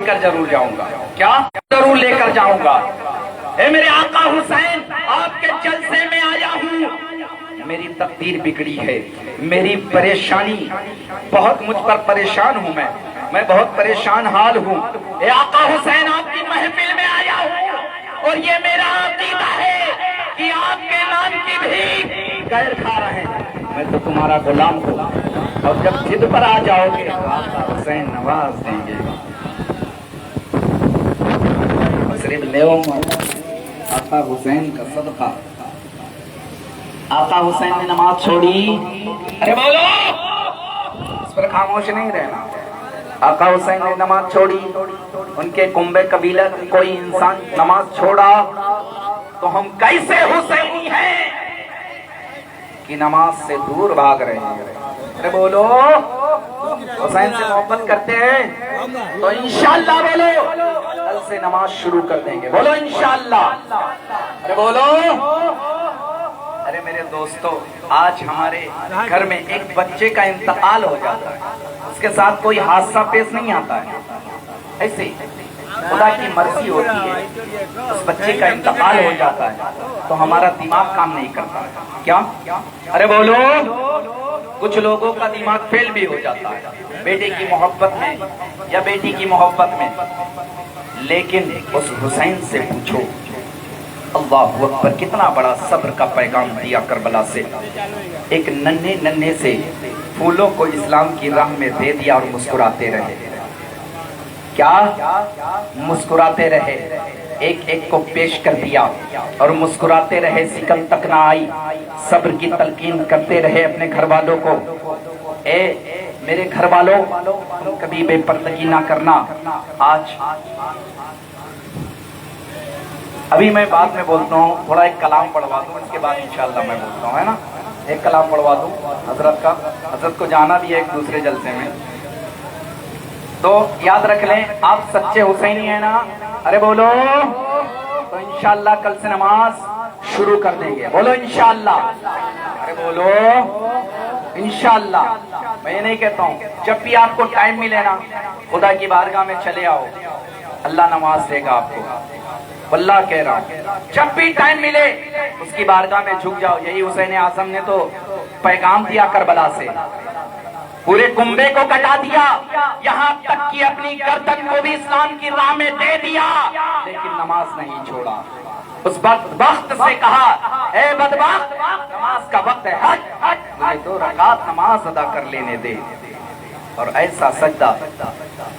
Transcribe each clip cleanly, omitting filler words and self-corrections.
کر ضرور جاؤں گا. کیا ضرور لے کر جاؤں گا. اے میرے آقا حسین، آپ کے جلسے میں آیا ہوں. میری تقدیر بگڑی ہے، میری پریشانی بہت، مجھ پر پریشان ہوں میں بہت پریشان حال ہوں. اے آقا حسین، آپ کی محفل میں آیا ہوں اور یہ میرا عقیدہ ہے کہ آپ کے نام کی بھی غیر کھا رہے ہیں. میں تو تمہارا غلام ہوں اور جب ضد پر آ جاؤ گے آقا حسین نواز دیں گے. صرف لیو آقا حسین کا صدقہ. آقا حسین نے نماز چھوڑی. ارے بولو، اس پر خاموش نہیں رہنا. آقا حسین نے نماز چھوڑی. ان کے کنبے قبیلہ کوئی انسان نماز چھوڑا تو ہم کیسے حسینی ہیں کہ نماز سے دور بھاگ رہے ہیں. ارے بولو، حسین سے محبت کرتے ہیں تو انشاءاللہ بولو کل سے نماز شروع کر دیں گے. بولو انشاءاللہ. ارے بولو. ارے میرے دوستو، آج ہمارے گھر میں ایک بچے کا انتقال ہو جاتا ہے، اس کے ساتھ کوئی حادثہ پیش نہیں آتا ہے، ایسے خدا کی مرضی ہوتی ہے. اس بچے کا انتقال ہو جاتا ہے تو ہمارا دماغ کام نہیں کرتا ہے. کیا؟ ارے بولو. کچھ لوگوں کا دماغ فیل بھی ہو جاتا ہے بیٹے کی محبت میں یا بیٹی کی محبت میں. لیکن اس حسین سے پوچھو، اللہ اکبر، کتنا بڑا صبر کا پیغام دیا کربلا سے. ایک ننھے سے پھولوں کو اسلام کی راہ میں دے دیا اور مسکراتے رہے. کیا؟ مسکراتے رہے. ایک ایک کو پیش کر دیا اور مسکراتے رہے. سکل تک نہ آئی. صبر کی تلقین کرتے رہے اپنے گھر والوں کو. اے میرے گھر والوں، تم کبھی بے پردگی نہ کرنا. آج ابھی میں بعد میں بولتا ہوں، تھوڑا ایک کلام پڑھوا دوں، اس کے بعد انشاءاللہ میں بولتا ہوں، ہے نا. ایک کلام پڑھوا دوں حضرت کا. حضرت کو جانا بھی ہے ایک دوسرے جلسے میں، تو یاد رکھ لیں آپ سچے حسینی ہیں نا. ارے بولو. تو انشاءاللہ کل سے نماز شروع کر دیں گے. بولو انشاءاللہ. ارے بولو انشاءاللہ. میں یہ نہیں کہتا ہوں، جب بھی آپ کو ٹائم ملے نا خدا کی بارگاہ میں چلے آؤ، اللہ نماز دے گا آپ کو. واللہ کہہ رہا ہوں، جب بھی ٹائم ملے اس کی بارگاہ میں جھک جاؤ. یہی حسین اعظم نے تو پیغام دیا کربلا سے، پورے کنبے کو کٹا دیا، یہاں تک کہ اپنی گردن کو بھی اسلام کی راہ میں دے دیا، لیکن نماز نہیں چھوڑا. اس بدبخت سے کہا، اے بدبخت، نماز کا وقت ہے، ہٹ، مجھے 2 رکعت نماز ادا کر لینے دے. اور ایسا سجدہ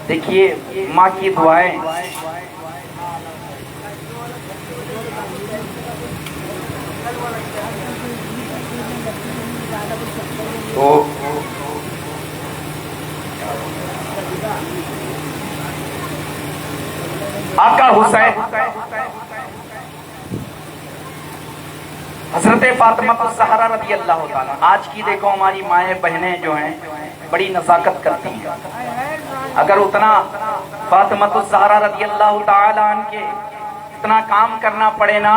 دیکھیے، ماں کی دعائیں. تو آقا حسین، حضرت فاطمہ الزہرا رضی اللہ تعالیٰ. آج کی دیکھو ہماری مائیں بہنیں جو ہیں بڑی نزاکت کرتی ہیں. اگر اتنا فاطمہ الزہرا رضی اللہ تعالیٰ عنہ کے اتنا کام کرنا پڑے نا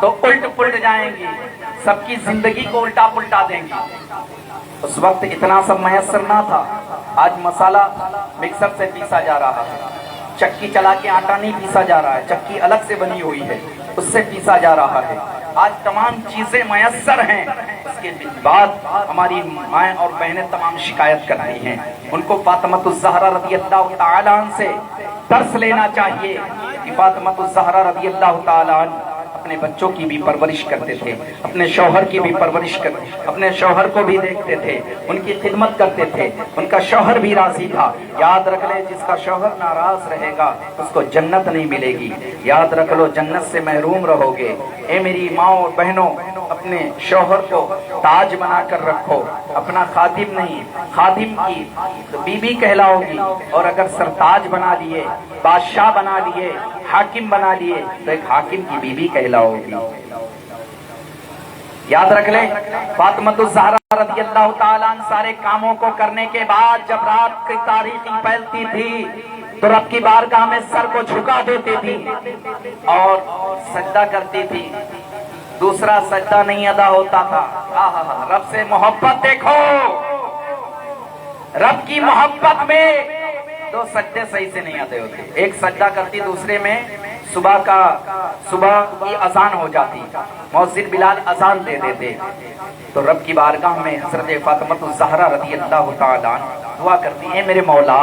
تو الٹ پلٹ جائیں گی، سب کی زندگی کو الٹا پلٹا دیں گی. اس وقت اتنا سب میسر نہ تھا. آج مسالہ مکسر سے پیسا جا رہا ہے، چکی چلا کے آٹا نہیں پیسا جا رہا ہے، چکی الگ سے بنی ہوئی ہے اس سے پیسا جا رہا ہے. آج تمام چیزیں میسر ہیں. اس کے بعد ہماری مائیں اور بہنیں تمام شکایت کرتی ہیں. ان کو فاطمہ الزہرا رضی اللہ تعالیٰ عنہ سے درس لینا چاہیے کہ فاطمہ الزہرا رضی اللہ تعالیٰ عنہ اپنے بچوں کی بھی پرورش کرتے تھے، اپنے شوہر کی بھی پرورش کرتے، اپنے شوہر کو بھی دیکھتے تھے، ان کی خدمت کرتے تھے. ان کا شوہر بھی راضی تھا. یاد رکھ لے، جس کا شوہر ناراض رہے گا اس کو جنت نہیں ملے گی. یاد رکھ لو، جنت سے محروم رہو گے. اے میری ماں اور بہنوں، اپنے شوہر کو تاج بنا کر رکھو. اپنا خادم نہیں، خادم کی بیوی کہلاؤ گی. اور اگر سرتاج بنا لیے، بادشاہ بنا لیے، حاکم بنا لیے تو ایک حاکم کی بیوی کہلاؤ گی. یاد رکھ لیں، فاطمہ الزہرا رضی اللہ تعالیٰ عنہ سارے کاموں کو کرنے کے بعد جب رات کی تاریکی پھیلتی تھی تو رب کی بارگاہ میں سر کو جھکا دیتی تھی اور سجدہ کرتی تھی. دوسرا سجدہ نہیں ادا ہوتا تھا. رب سے محبت دیکھو، رب کی محبت میں दो सजदे सही से नहीं आते होते, एक सजदा करती दूसरे में सुबह की अजान हो जाती, मौज़िन बिलाल अजान दे देते, तो रब की बारगाह में हज़रत फातिमा ज़हरा रज़ी अल्लाह तआला दुआ करती है, मेरे मौला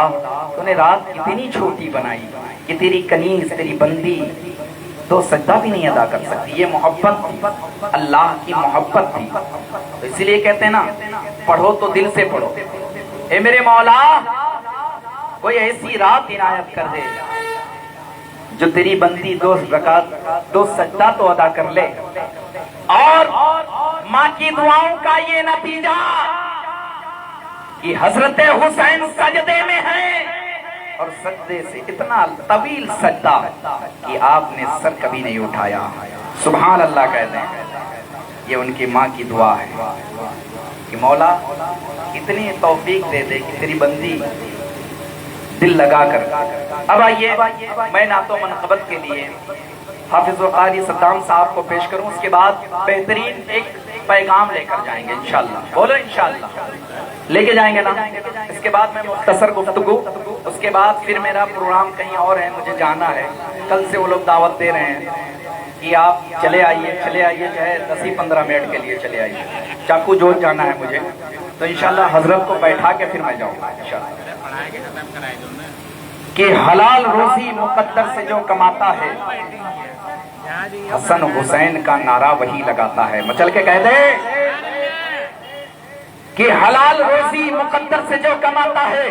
तूने रात कितनी छोटी बनाई कि तेरी कनीज तेरी बंदी तो सजदा भी नहीं अदा कर सकती। ये मोहब्बत थी, अल्लाह की मोहब्बत थी। तो इसीलिए कहते हैं ना, पढ़ो तो दिल से पढ़ो। ए मेरे मौला कोई ऐसी रात इनायत कर दे जो तेरी बंदी दो रकात दो सजदा तो अदा कर ले। और माँ की दुआओं का ये नतीजा कि हजरत हुसैन सजदे में है और सजदे से इतना तवील सजदा कि आपने सर कभी नहीं उठाया। सुभान अल्लाह कहते हैं। ये उनकी माँ की दुआ है कि मौला इतनी तौफीक दे दे कि तेरी बंदी दिल लगा कर। अब आइए मैं नातो मनक़बत के लिए हाफिज़ व क़ारी सद्दाम साहब को पेश करूं, उसके बाद बेहतरीन एक पैगाम लेकर जाएंगे इंशाअल्लाह। बोलो इंशाअल्लाह लेके जाएंगे ना। इसके बाद मैं मुख्तसर गुफ्तगू, उसके बाद फिर मेरा प्रोग्राम कहीं और है, मुझे जाना है। कल से वो लोग दावत दे रहे हैं कि आप चले आइए चाहे 10-15 मिनट के लिए चले आइए, चाकू जोत जाना है मुझे, तो इंशाअल्लाह हजरत को बैठा के फिर मैं जाऊंगा इंशाअल्लाह। कि हलाल रोजी मुकद्दर से जो कमाता है, हसन हुसैन का नारा वही लगाता है। मचल के कह दे कि हलाल रोजी मुकद्दर से जो कमाता है,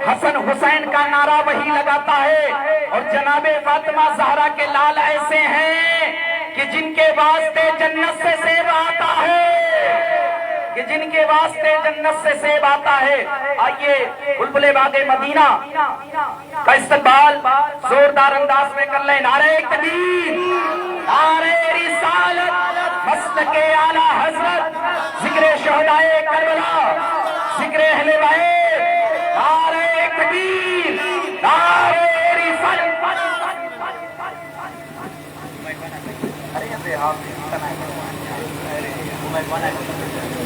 हसन हुसैन का नारा वही लगाता है। और जनाबे फातिमा ज़हरा के लाल ऐसे हैं कि जिनके वास्ते जन्नत से सेब आता है, कि जिनके वास्ते जन्नत से सेब आता है। आइए बुलबुले बागे मदीना का इस्तकबाल जोरदार अंदाज में कर ले। नारे तकबीर, नारे रिसालत, मस्तके आला हजरत, जिक्रे शहदाए करबला, जिक्रे अहले बैत, नारे तकबीर, नारे रिसालत।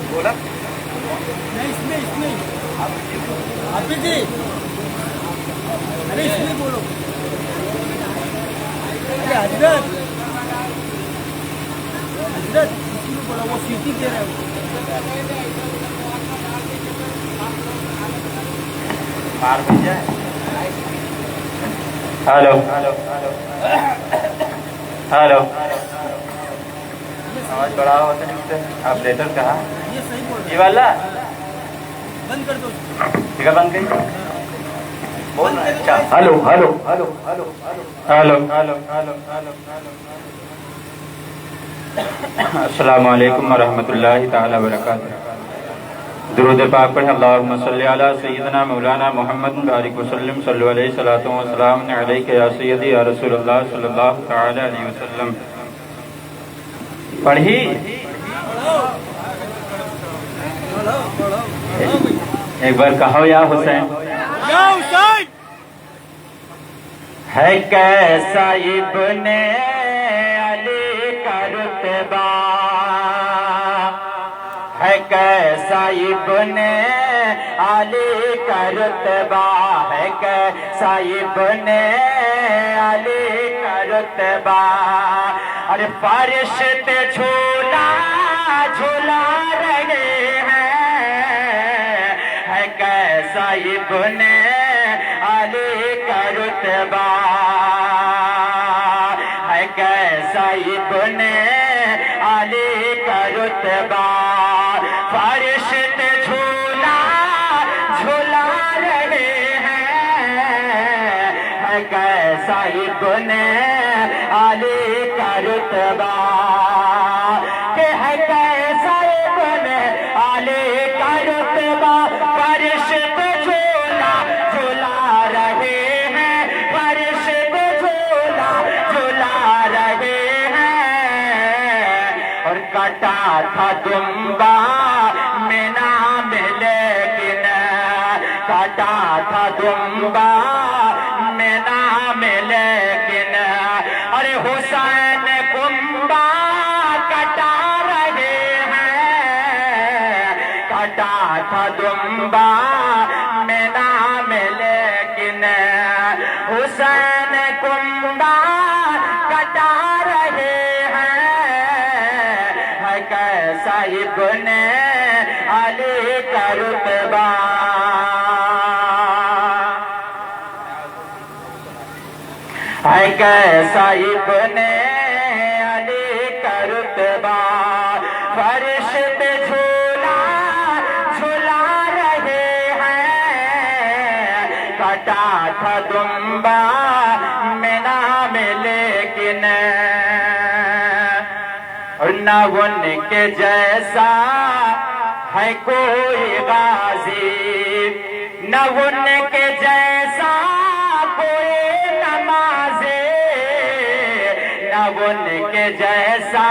बोला नहीं, इसमें अभी जी, अरे इसमें बोलो। अरे हजरत इसमें बोला, वो सीटी दे रहे हो। हेलो हेलो, आवाज बढ़ा होता नहीं, ऑपरेटर कहा ये सही बोल रहे ये वाला बंद कर दो। ठीक है, बंद करिए। बोल रहा है। अच्छा, hello hello hello hello hello hello hello hello अस्सलामु अलैकुम व रहमतुल्लाहि ताला व बरकातुहू। दुरूद पाक पढ़ें। अल्लाहुम्मा सल्लि अला सय्यिदना मौलाना मुहम्मद बारिक वसल्लम सल्लल्लाहु अलैहि सलातो व सलाम अलैका या सय्यदी या रसूलल्लाह सल्लल्लाहु तआला अलैहि वसल्लम। पढ़ी एक बार कहो या हुसैन। है कैसा इब्ने अली का रुतबा, है कैसा इब्ने अली का रुतबा, है कैसा इब्ने अली का रुतबा। अरे फरिश्ते झूला झूला रहे हैं, है कैसा इब्ने अली का रुतबा, है कैसा इब्ने अली का रुतबा। फरिश्ते झूला झूला रहे हैं, है कैसा इब्ने अली का रुतबा, कि है कैसा इब्ने अली का रुतबा। फरिश्ते झूला झूला रहे हैं, फरिश्ते झूला झूला रहे हैं। और कटा था दुम्बा में नाम लेकिन, कटा था दुम्बा में नाम लेकिन। अरे हुसैन कुंबा कटा रहे हैं, कटा था दुम्बा में नाम लेकिन। حسین کمبا کٹا رہے ہیں، ہے کیسا ابن علی کا رتبہ، ہے کیسا ابن علی کا رتبہ، فرش پہ جھولا جھولا رہے ہیں، کٹا تھا دمبا مینا میں لیکن نہ ان کے جیسا ہے کوئی غازی، نہ ان کے جیسا کوئی نمازی، نہ ان کے جیسا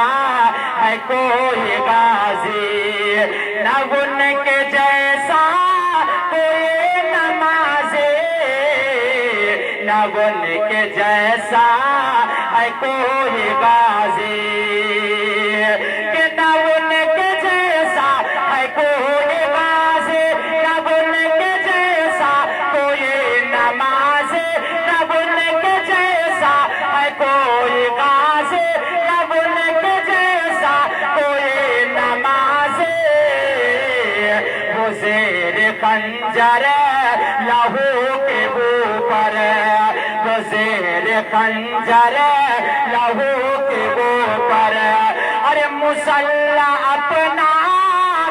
ہے کوئی غازی، نہ ان کے جیسا کوئی نمازی، نہ ان کے جیسا ہے کوئی غازی، کہ نہ ان کے جیسا ہے کوئی غازی، نہ ان کے جیسا کوئی نمازی، نہ ان کے جیسا ہے کوئی غازی، نہ ان کے جیسا کوئی نمازی، وہ زیر خنجر لہو کے اوپر، وہ زیر خنجر لہو کے اوپر، ارے مسلح اپنا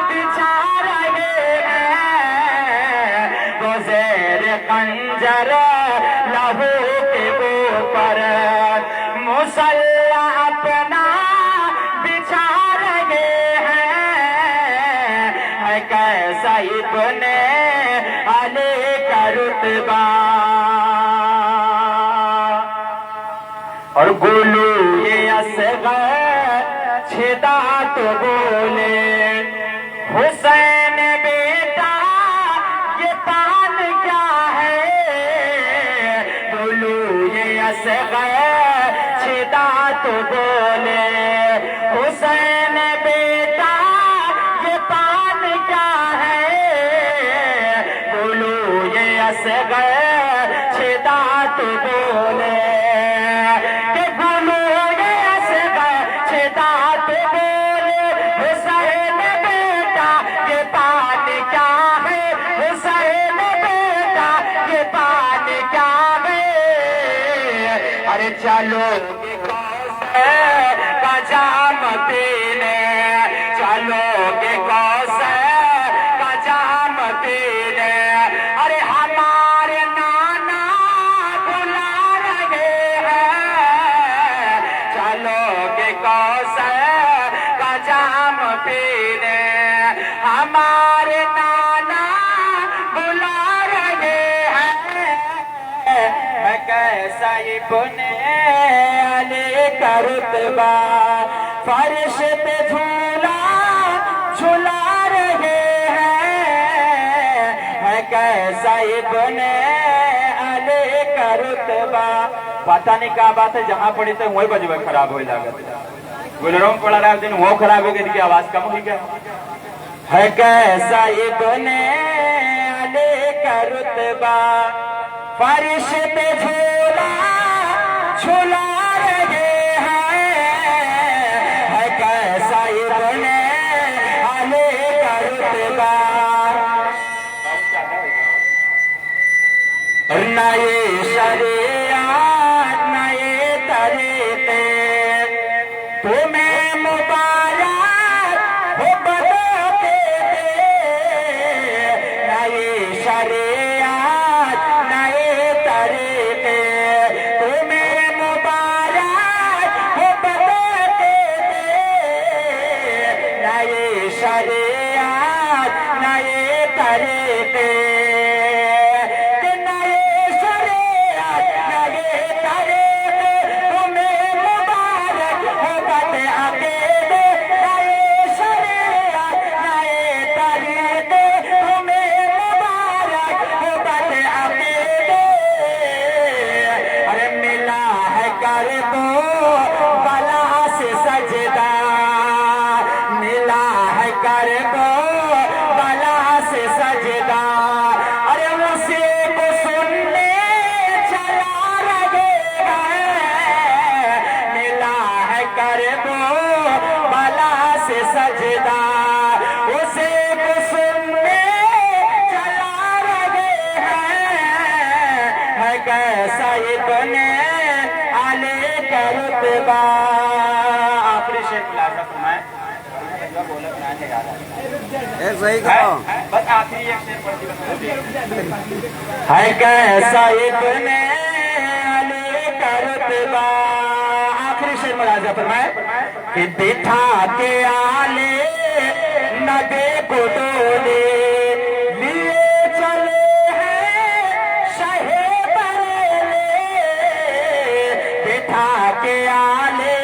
بچھا رہے ہیں، وہ زیر خنجر لہو کے اوپر، مسلح اپنا بچھا رہے ہیں، ہے کیسا ابن علی کا رتبہ، اور گولو یہ اصغر چھدا تو بولے، حسین بیٹا یہ پان کیا ہے، گولو یہ اصغر چھدا تو بولے، حسین بیٹا یہ پان کیا ہے، گولو یہ اصغر چھدا تو بولے، چلو گے کوثر کا جام پینے، چلو گے کوثر کا جام پینے، ارے ہمارے نانا بلا رہے ہیں، چلو گے کوثر کا جام پینے، ہمارے نانا بلا رہے ہیں، ہے کیسا ابن علی کا رتبہ، فرش پہ جھولا جھولا رہے ہیں، ہے کیسا ابن علی کا رتبہ، پتہ نہیں کیا بات ہے، جہاں پڑی تھے وہی بجوے خراب ہوئی لاگت، گلروں پڑا رہا دن وہ خراب ہو گئی کی آواز کم ہوئی گیا، ہے کیسا ابن علی کا رتبہ، فرش پہ جھولا جھولا رہے ہیں، ہے کیسا ابن علی کا رتبہ، نئے شریعت نئے طریقے تمہیں مبارک ہو بتاتے تھے، نئے شریعت نئے طریقے सजदा उसे को सुनने चला रहे हैं, है कैसा इब्ने अली का रुतबा। आखिरी शेर मुलाजा फरमाए, सही कहो। बस आखिरी एक शेर पढ़ के है कैसा इब्ने अली का रुतबा। आखिरी शेर मुलाजा फरमाए कि बिठा के आले नबी को डोले लिए चले हैं शाहे बरेली, बिठा के आले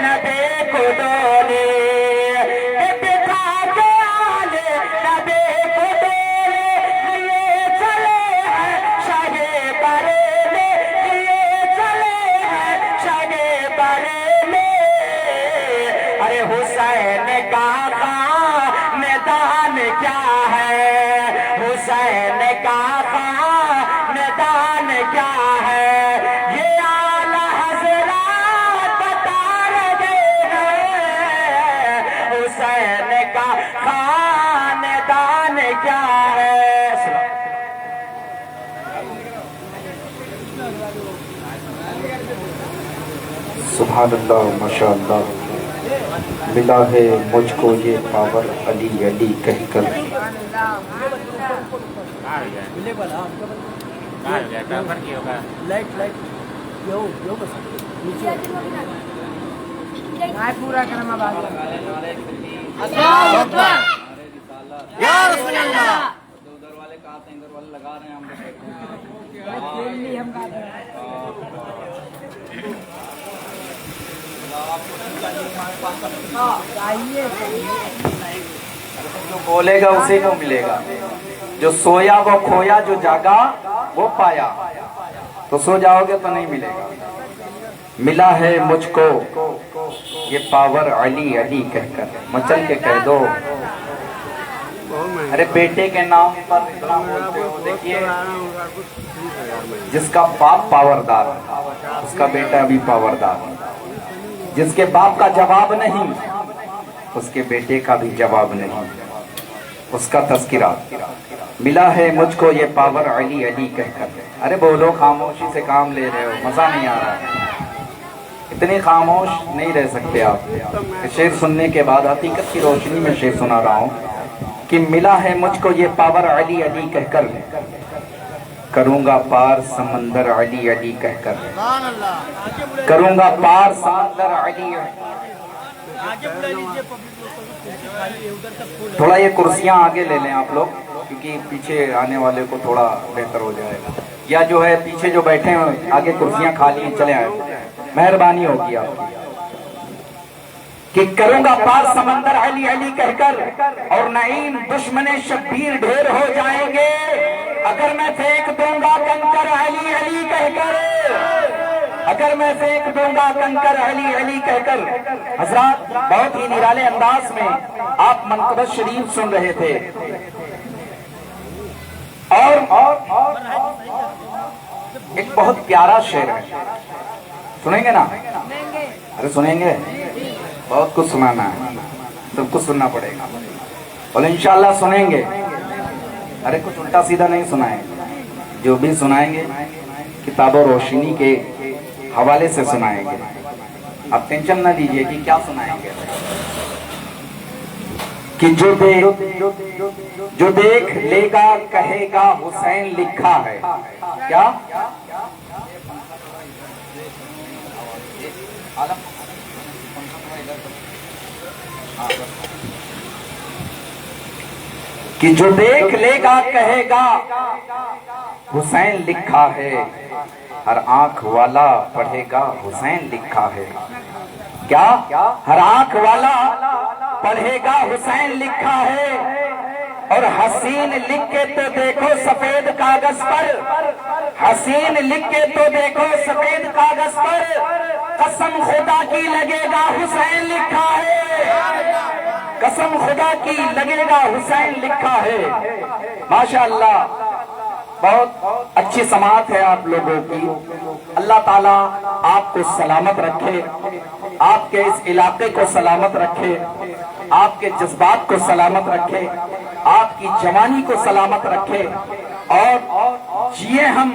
नबी को डोले, बिठा के आले नबी को डोले लिए चले हैं शाहे बरेली, लिए चले हैं शाहे बरेली। अरे हुसैन का खानदान क्या है, हुसैन का खानदान क्या है, ये आला हज़रात बता रहे हैं, हुसैन का खानदान क्या है। सुभान अल्लाह, माशाअल्लाह। मिला है मुझको ये पावर अली अली कहकर। लाइट लाइट यो बस नीचे पूरा करना बात या रसूल अल्लाह। उधर वाले कहा थे, इधर वाले लगा रहे हैं, हम जो बोलेगा उसी को मिलेगा, जो सोया वो खोया, जो जागा वो पाया। तो सो जाओगे तो नहीं मिलेगा। मिला है मुझको ये पावर अली अली कहकर, मचल के कह दो। अरे बेटे के नाम पर इतना बोलते हो। देखिए, जिसका बाप पावरदार है उसका बेटा भी पावरदार है, जिसके बाप का जवाब नहीं उसके बेटे का भी जवाब नहीं। उसका तस्किरा मिला है मुझको ये पावर अली अली कहकर। अरे बोलो, खामोशी से काम ले रहे हो, मजा नहीं आ रहा। इतनी खामोश नहीं रह सकते आप। शेर सुनने के बाद हकीकत की रोशनी में शेर सुना रहा हूँ कि मिला है मुझको ये पावर अली अली कहकर, करूंगा पार समंदर अली अली कहकर, करूंगा पार समंदर अली। आगे बुला लीजिए पब्लिक लोग, खाली है उधर तक फुल। थोड़ा ये कुर्सियां आगे ले लें आप लोग, क्योंकि पीछे आने वाले को थोड़ा बेहतर हो जाएगा। या जो है पीछे जो बैठे हैं आगे कुर्सियां खाली हैं, चले आए, मेहरबानी होगी आपकी। कि करूंगा पार समंदर अली अली कहकर, और नईम दुश्मने शब्बीर ढेर हो जाएंगे अगर मैं फेंक दूंगा कंकर अली अली कहकर, अगर मैं फेंक दूंगा कंकर अली अली कहकर। हजरात, बहुत ही निराले अंदाज में आप मनक़बत शरीफ सुन रहे थे। और एक बहुत प्यारा शेर है, सुनेंगे ना? अरे सुनेंगे, बहुत कुछ सुनाना है, सब कुछ सुनना पड़ेगा और इंशाअल्लाह सुनेंगे। अरे कुछ उल्टा सीधा नहीं सुनाएंगे, जो भी सुनाएंगे किताब और रोशनी के हवाले से सुनाएंगे। आप टेंशन ना लीजिए कि क्या सुनाएंगे। कि जो देख लेगा कहेगा हुसैन लिखा है। क्या? कि जो देख लेगा कहेगा हुसैन लिखा है, हर आंख वाला पढ़ेगा हुसैन लिखा है। क्या? हर आंख वाला पढ़ेगा हुसैन लिखा है। और हसीन लिख के तो देखो सफेद कागज पर, हसीन लिख के तो देखो सफेद कागज पर, कसम खुदा की लगेगा हुसैन लिखा है, कसम खुदा की लगेगा हुसैन लिखा है। माशाअल्लाह, बहुत अच्छी समात है आप लोगों की। अल्लाह ताला आपको सलामत रखे, आपके इस इलाके को सलामत रखे, آپ کے جذبات کو سلامت رکھے، آپ کی جوانی کو سلامت رکھے، اور جیے ہم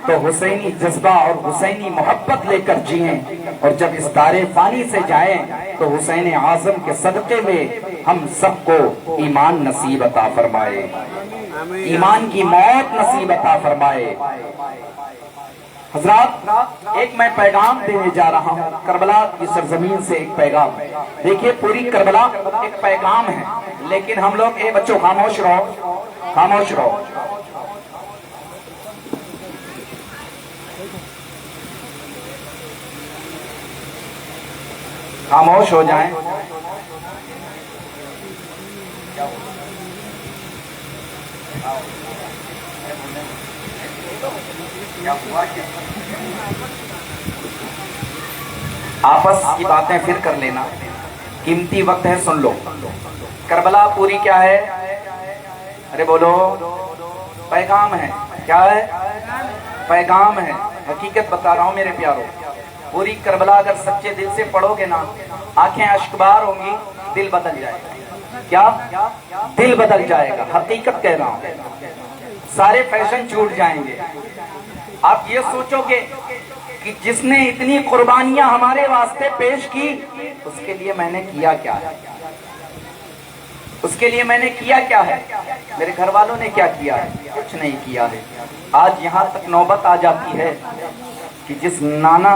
تو حسینی جذبہ اور حسینی محبت لے کر جیئیں، اور جب اس دار فانی سے جائیں تو حسین اعظم کے صدقے میں ہم سب کو ایمان نصیب عطا فرمائے، ایمان کی موت نصیب عطا فرمائے۔ حضرات، ایک میں پیغام دینے جا رہا ہوں کربلا کی سرزمین سے، ایک پیغام۔ دیکھیے پوری کربلا ایک پیغام ہے، لیکن ہم لوگ، اے بچوں خاموش رہو، خاموش رہو۔ خاموش ہو جائیں۔ آپس کی باتیں پھر کر لینا، قیمتی وقت ہے، سن لو۔ کربلا پوری کیا ہے؟ ارے بولو، پیغام ہے۔ کیا ہے؟ پیغام ہے۔ حقیقت بتا رہا ہوں میرے پیاروں، پوری کربلا اگر سچے دل سے پڑھو گے نا، آنکھیں اشکبار ہوں گی، دل بدل جائے گا۔ کیا؟ دل بدل جائے گا، حقیقت کہہ رہا ہوں۔ سارے فیشن چھوٹ جائیں گے۔ آپ یہ سوچو گے کہ جس نے اتنی قربانیاں ہمارے واسطے پیش کی، اس کے لیے میں نے کیا کیا ہے، اس کے لیے میں نے کیا کیا ہے، میرے گھر والوں نے کیا کیا ہے؟ کچھ نہیں کیا ہے۔ آج یہاں تک نوبت آ جاتی ہے کہ جس نانا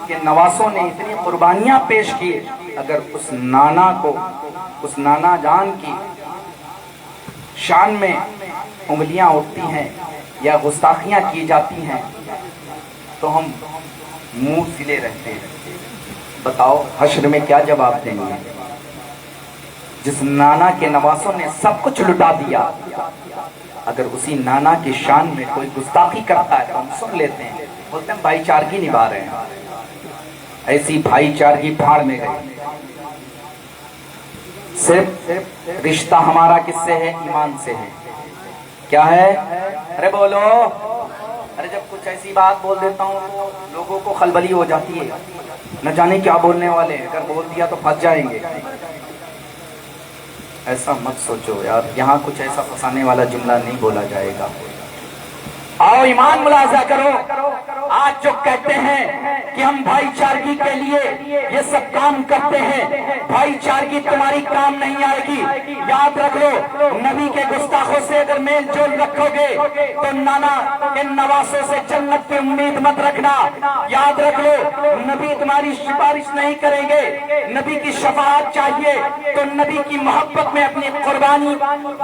کے نواسوں نے اتنی قربانیاں پیش کی، اگر اس نانا کو، اس نانا جان کی شان میں انگلیاں اٹھتی ہیں یا گستاخیاں کی جاتی ہیں تو ہم منہ سلے رہتے ہیں۔ بتاؤ حشر میں کیا جواب دیں گے؟ جس نانا کے نواسوں نے سب کچھ لٹا دیا، اگر اسی نانا کی شان میں کوئی گستاخی کرتا ہے تو ہم سن لیتے ہیں، بولتے ہیں بھائی چارگی نبھا رہے ہیں۔ ایسی بھائی چارگی پھاڑ میں گئی۔ صرف رشتہ ہمارا کس سے ہے؟ ایمان سے ہے۔ کیا ہے؟ ارے بولو۔ ارے جب کچھ ایسی بات بول دیتا ہوں تو لوگوں کو خلبلی ہو جاتی ہے، نہ جانے کیا بولنے والے ہیں، اگر بول دیا تو پھنس جائیں گے۔ ایسا مت سوچو یار، یہاں کچھ ایسا پھنسانے والا جملہ نہیں بولا جائے گا۔ آؤ ایمان ملاحظہ کرو۔ آج جو کہتے ہیں کہ ہم بھائی چارگی کے لیے یہ سب کام کرتے ہیں، بھائی چارگی تمہاری کام نہیں آئے گی۔ یاد رکھ لو، نبی کے گستاخوں سے اگر میل جول رکھو گے تو نانا کے نواسوں سے جنت کی امید مت رکھنا۔ یاد رکھ لو، نبی تمہاری سفارش نہیں کریں گے، نبی کی شفاعت چاہیے تو نبی کی محبت میں اپنی قربانی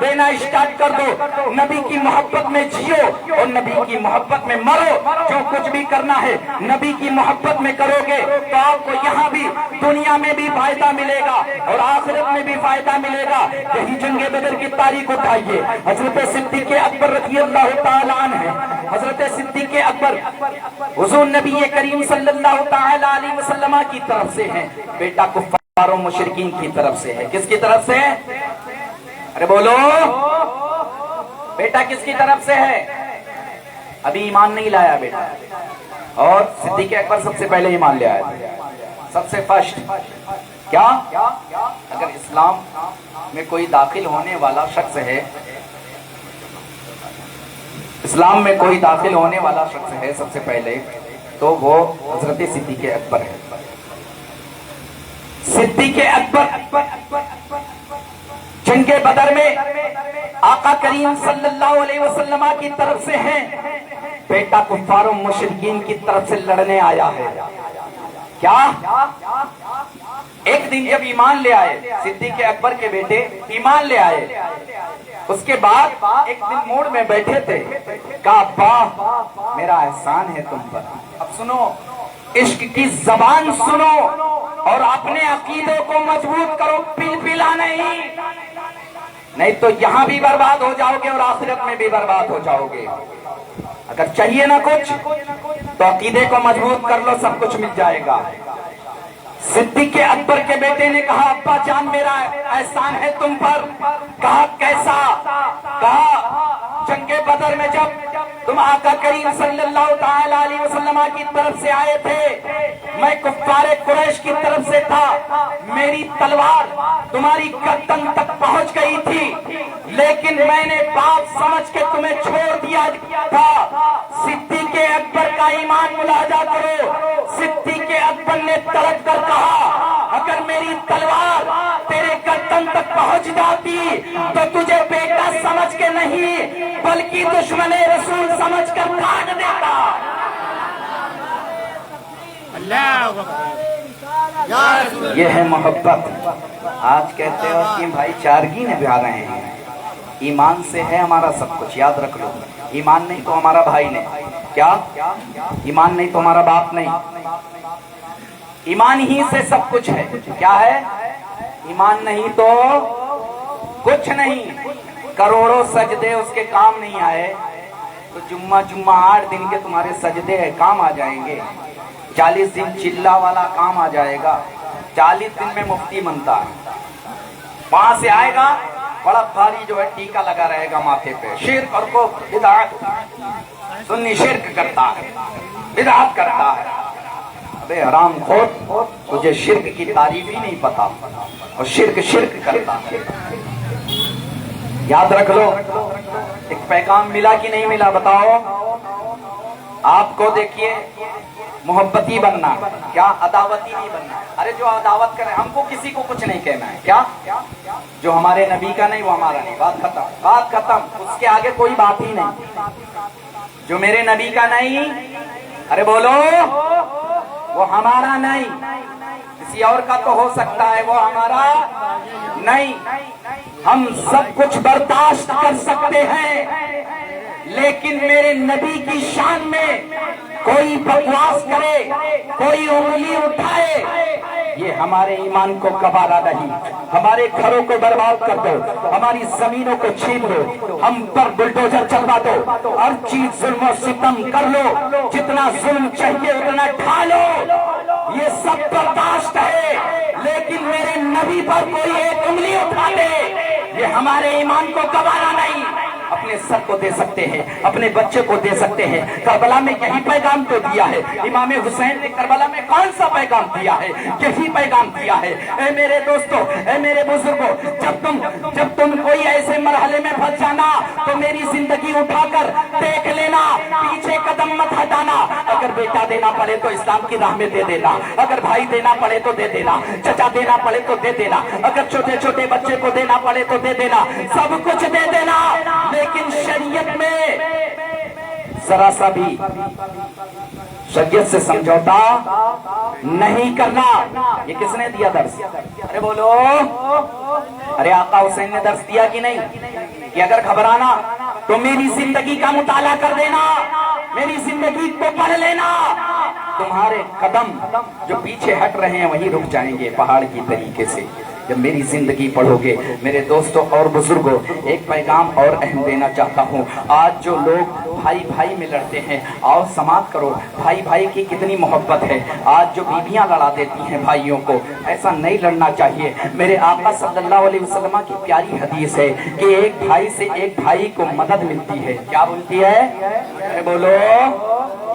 دینا اسٹارٹ کر دو، نبی کی محبت میں جیو اور نبی کی محبت میں مرو۔ جو کچھ بھی کرنا ہے نبی کی محبت میں کرو گے تو آپ کو یہاں بھی دنیا میں بھی فائدہ ملے گا اور آخرت میں بھی فائدہ ملے گا۔ یہی جنگ بدر کی تاریخ اٹھائیے، حضرت صدیق اکبر رضی اللہ تعالیٰ عنہ ہے۔ حضرت صدیق اکبر حضور نبی کریم صلی اللہ تعالیٰ علیہ وسلم کی طرف سے ہیں، بیٹا کفار و مشرکین کی طرف سے ہے۔ کس کی طرف سے ہے؟ ارے بولو، بیٹا کس کی طرف سے ہے؟ ابھی ایمان نہیں لایا بیٹا، اور صدیق اکبر سب سے پہلے ایمان لے آیا تھا، سب سے فرسٹ۔ کیا؟ اگر اسلام میں کوئی داخل ہونے والا شخص ہے، اسلام میں کوئی داخل ہونے والا شخص ہے سب سے پہلے، تو وہ حضرت صدیق اکبر ہے۔ صدیق اکبر جنگ بدر میں آقا کریم صلی اللہ علیہ وسلم کی طرف سے ہیں، بیٹا کفار و مشرکین کی طرف سے لڑنے آیا ہے۔ کیا؟ ایک دن جب ایمان لے آئے، صدیق اکبر کے بیٹے ایمان لے آئے، اس کے بعد ایک دن موڑ میں بیٹھے تھے، کہا ابا میرا احسان ہے تم پر۔ اب سنو، عشق کی زبان سنو اور اپنے عقیدوں کو مضبوط کرو، پل پلا نہیں تو یہاں بھی برباد ہو جاؤ گے اور آخرت میں بھی برباد ہو جاؤ گے۔ اگر چاہیے نا کچھ تو عقیدے کو مضبوط کر لو، سب کچھ مل جائے گا۔ صدیق اکبر کے بیٹے نے کہا ابا جان میرا احسان ہے تم پر۔ کہا کیسا؟ کہا جنگ بدر میں جب तुम आका करीम सल्लल्लाहु ताला अलैहि वसल्लम की तरफ से आए थे, मैं कुफ्फारे कुरैश की तरफ से था, मेरी तलवार तुम्हारी गर्दन तक पहुंच गई थी, लेकिन मैंने बात समझ के तुम्हें छोड़ दिया था। सिद्दीक़ अकबर का ईमान मुलाजा करो। सिद्दीक़ अकबर ने तड़प कर कहा, अगर मेरी तलवार तेरे गर्दन तक पहुंच जाती तो तुझे बेटा समझ के नहीं बल्कि दुश्मन रसूल समझ कर काट देता। ये है मोहब्बत। आज कहते हो कि भाई चारगी निभा रहे हैं, ईमान से है हमारा सब कुछ, याद रख लो। ईमान नहीं तो हमारा भाई नहीं, क्या ईमान नहीं तो हमारा बाप नहीं, ईमान ही से सब कुछ है। क्या है? ईमान नहीं तो कुछ नहीं। करोड़ों सजदे उसके काम नहीं आए तो जुम्मा 8 दिन के तुम्हारे सजदे काम आ जाएंगे। 40 दिन चिल्ला वाला काम आ जाएगा। 40 दिन में मुफ्ती बनता है, वहां से आएगा बड़ा भारी जो है टीका लगा रहेगा माथे पे, शिर्क और को बिदअत। सुन्नी शिर्क करता है, बिदअत करता है। अबे हरामखोर, तुझे शिर्क की तारीफ ही नहीं पता और शिर्क करता है। याद रख लो। एक पैगाम मिला कि नहीं मिला बताओ? आपको देखिए मोहब्बती बनना, क्या अदावती नहीं बनना। अरे जो अदावत करे, हमको किसी को कुछ नहीं कहना है। क्या जो हमारे नबी का नहीं वो हमारा नहीं, बात खत्म, बात खत्म। उसके आगे कोई बात ही नहीं। जो मेरे नबी का नहीं, अरे बोलो, वो हमारा नहीं। किसी और का तो हो सकता है, वो हमारा नहीं। हम सब कुछ बर्दाश्त कर सकते हैं, लेकिन मेरे नबी की शान में कोई बकवास करे, कोई उंगली उठाए, ये हमारे ईमान को कबारा नहीं। हमारे घरों को बर्बाद कर दो, हमारी जमीनों को छीन लो, हम पर बुलडोजर चलवा दो, हर चीज जुल्म और सितम कर लो, जितना जुल्म चाहिए उतना ढा लो, ये सब बर्दाश्त है। लेकिन मेरे नबी पर कोई एक उंगली उठा दे, ये हमारे ईमान को गवारा नहीं। अपने सर को दे सकते हैं, अपने बच्चे को दे सकते हैं। करबला में यही पैगाम तो दिया है। इमाम हुसैन ने करबला में कौन सा पैगाम दिया है? यही पैगाम दिया है। ऐ मेरे दोस्तों, ऐ मेरे बुजुर्गों, जब तुम कोई ऐसे मरहले में फंस जाना तो मेरी जिंदगी उठाकर देख लेना, पीछे कदम मत हटाना। अगर बेटा देना पड़े तो इस्लाम की राह में दे देना, अगर भाई देना पड़े तो दे देना, चचा देना पड़े तो दे देना, अगर छोटे छोटे बच्चे को देना पड़े तो दे देना, सब कुछ दे देना। लेकिन शरीयत में जरा सा भी शरीयत से समझौता नहीं करना। ये किसने दिया दर्स? अरे बोलो, अरे आका हुसैन ने दर्स दिया कि नहीं कि अगर घबराना तो मेरी जिंदगी का मुताला कर देना, मेरी जिंदगी को पढ़ लेना, तुम्हारे कदम जो पीछे हट रहे हैं वहीं रुक जाएंगे पहाड़ की तरीके से जब मेरी जिंदगी पढ़ोगे। मेरे दोस्तों और बुजुर्गों, एक पैगाम और अहम देना चाहता हूँ। आज जो लोग भाई भाई में लड़ते हैं, आओ समाप्त करो। भाई भाई की कितनी मोहब्बत है। आज जो बीवियां लड़ा देती हैं भाइयों को, ऐसा नहीं लड़ना चाहिए। मेरे आका सल्लल्लाहु अलैहि वसल्लम की प्यारी हदीस है कि एक भाई से एक भाई को मदद मिलती है। क्या बोलती है? अरे बोलो,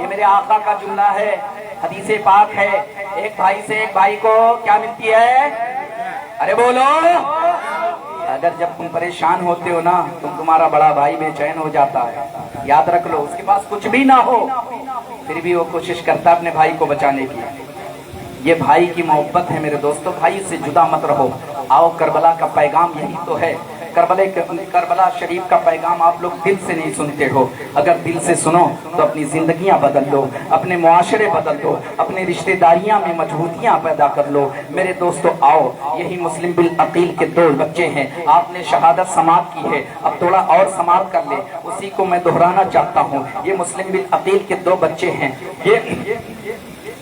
ये मेरे आका का जुमला है, हदीस पाक है। एक भाई से एक भाई को क्या मिलती है? अरे बोलो। अगर जब तुम परेशान होते हो ना, तुम्हारा बड़ा भाई बेचैन हो जाता है। याद रख लो, उसके पास कुछ भी ना हो फिर भी वो कोशिश करता है अपने भाई को बचाने की। ये भाई की मोहब्बत है मेरे दोस्तों, भाई से जुदा मत रहो। आओ, करबला का पैगाम यही तो है। करबला शरीफ का पैगाम आप लोग दिल से नहीं सुनते हो। अगर दिल से सुनो तो अपनी जिंदगियां बदल लो, अपने मुआशरे बदल लो, अपने रिश्तेदारियां में मजबूतियां पैदा कर लो। मेरे दोस्तों आओ, यही मुस्लिम बिल अकील के 2 बच्चे हैं। आपने शहादत समाप्त की है, अब थोड़ा और समाप्त कर ले, उसी को मैं दोहराना चाहता हूँ। ये मुस्लिम बिल अकील के 2 बच्चे हैं।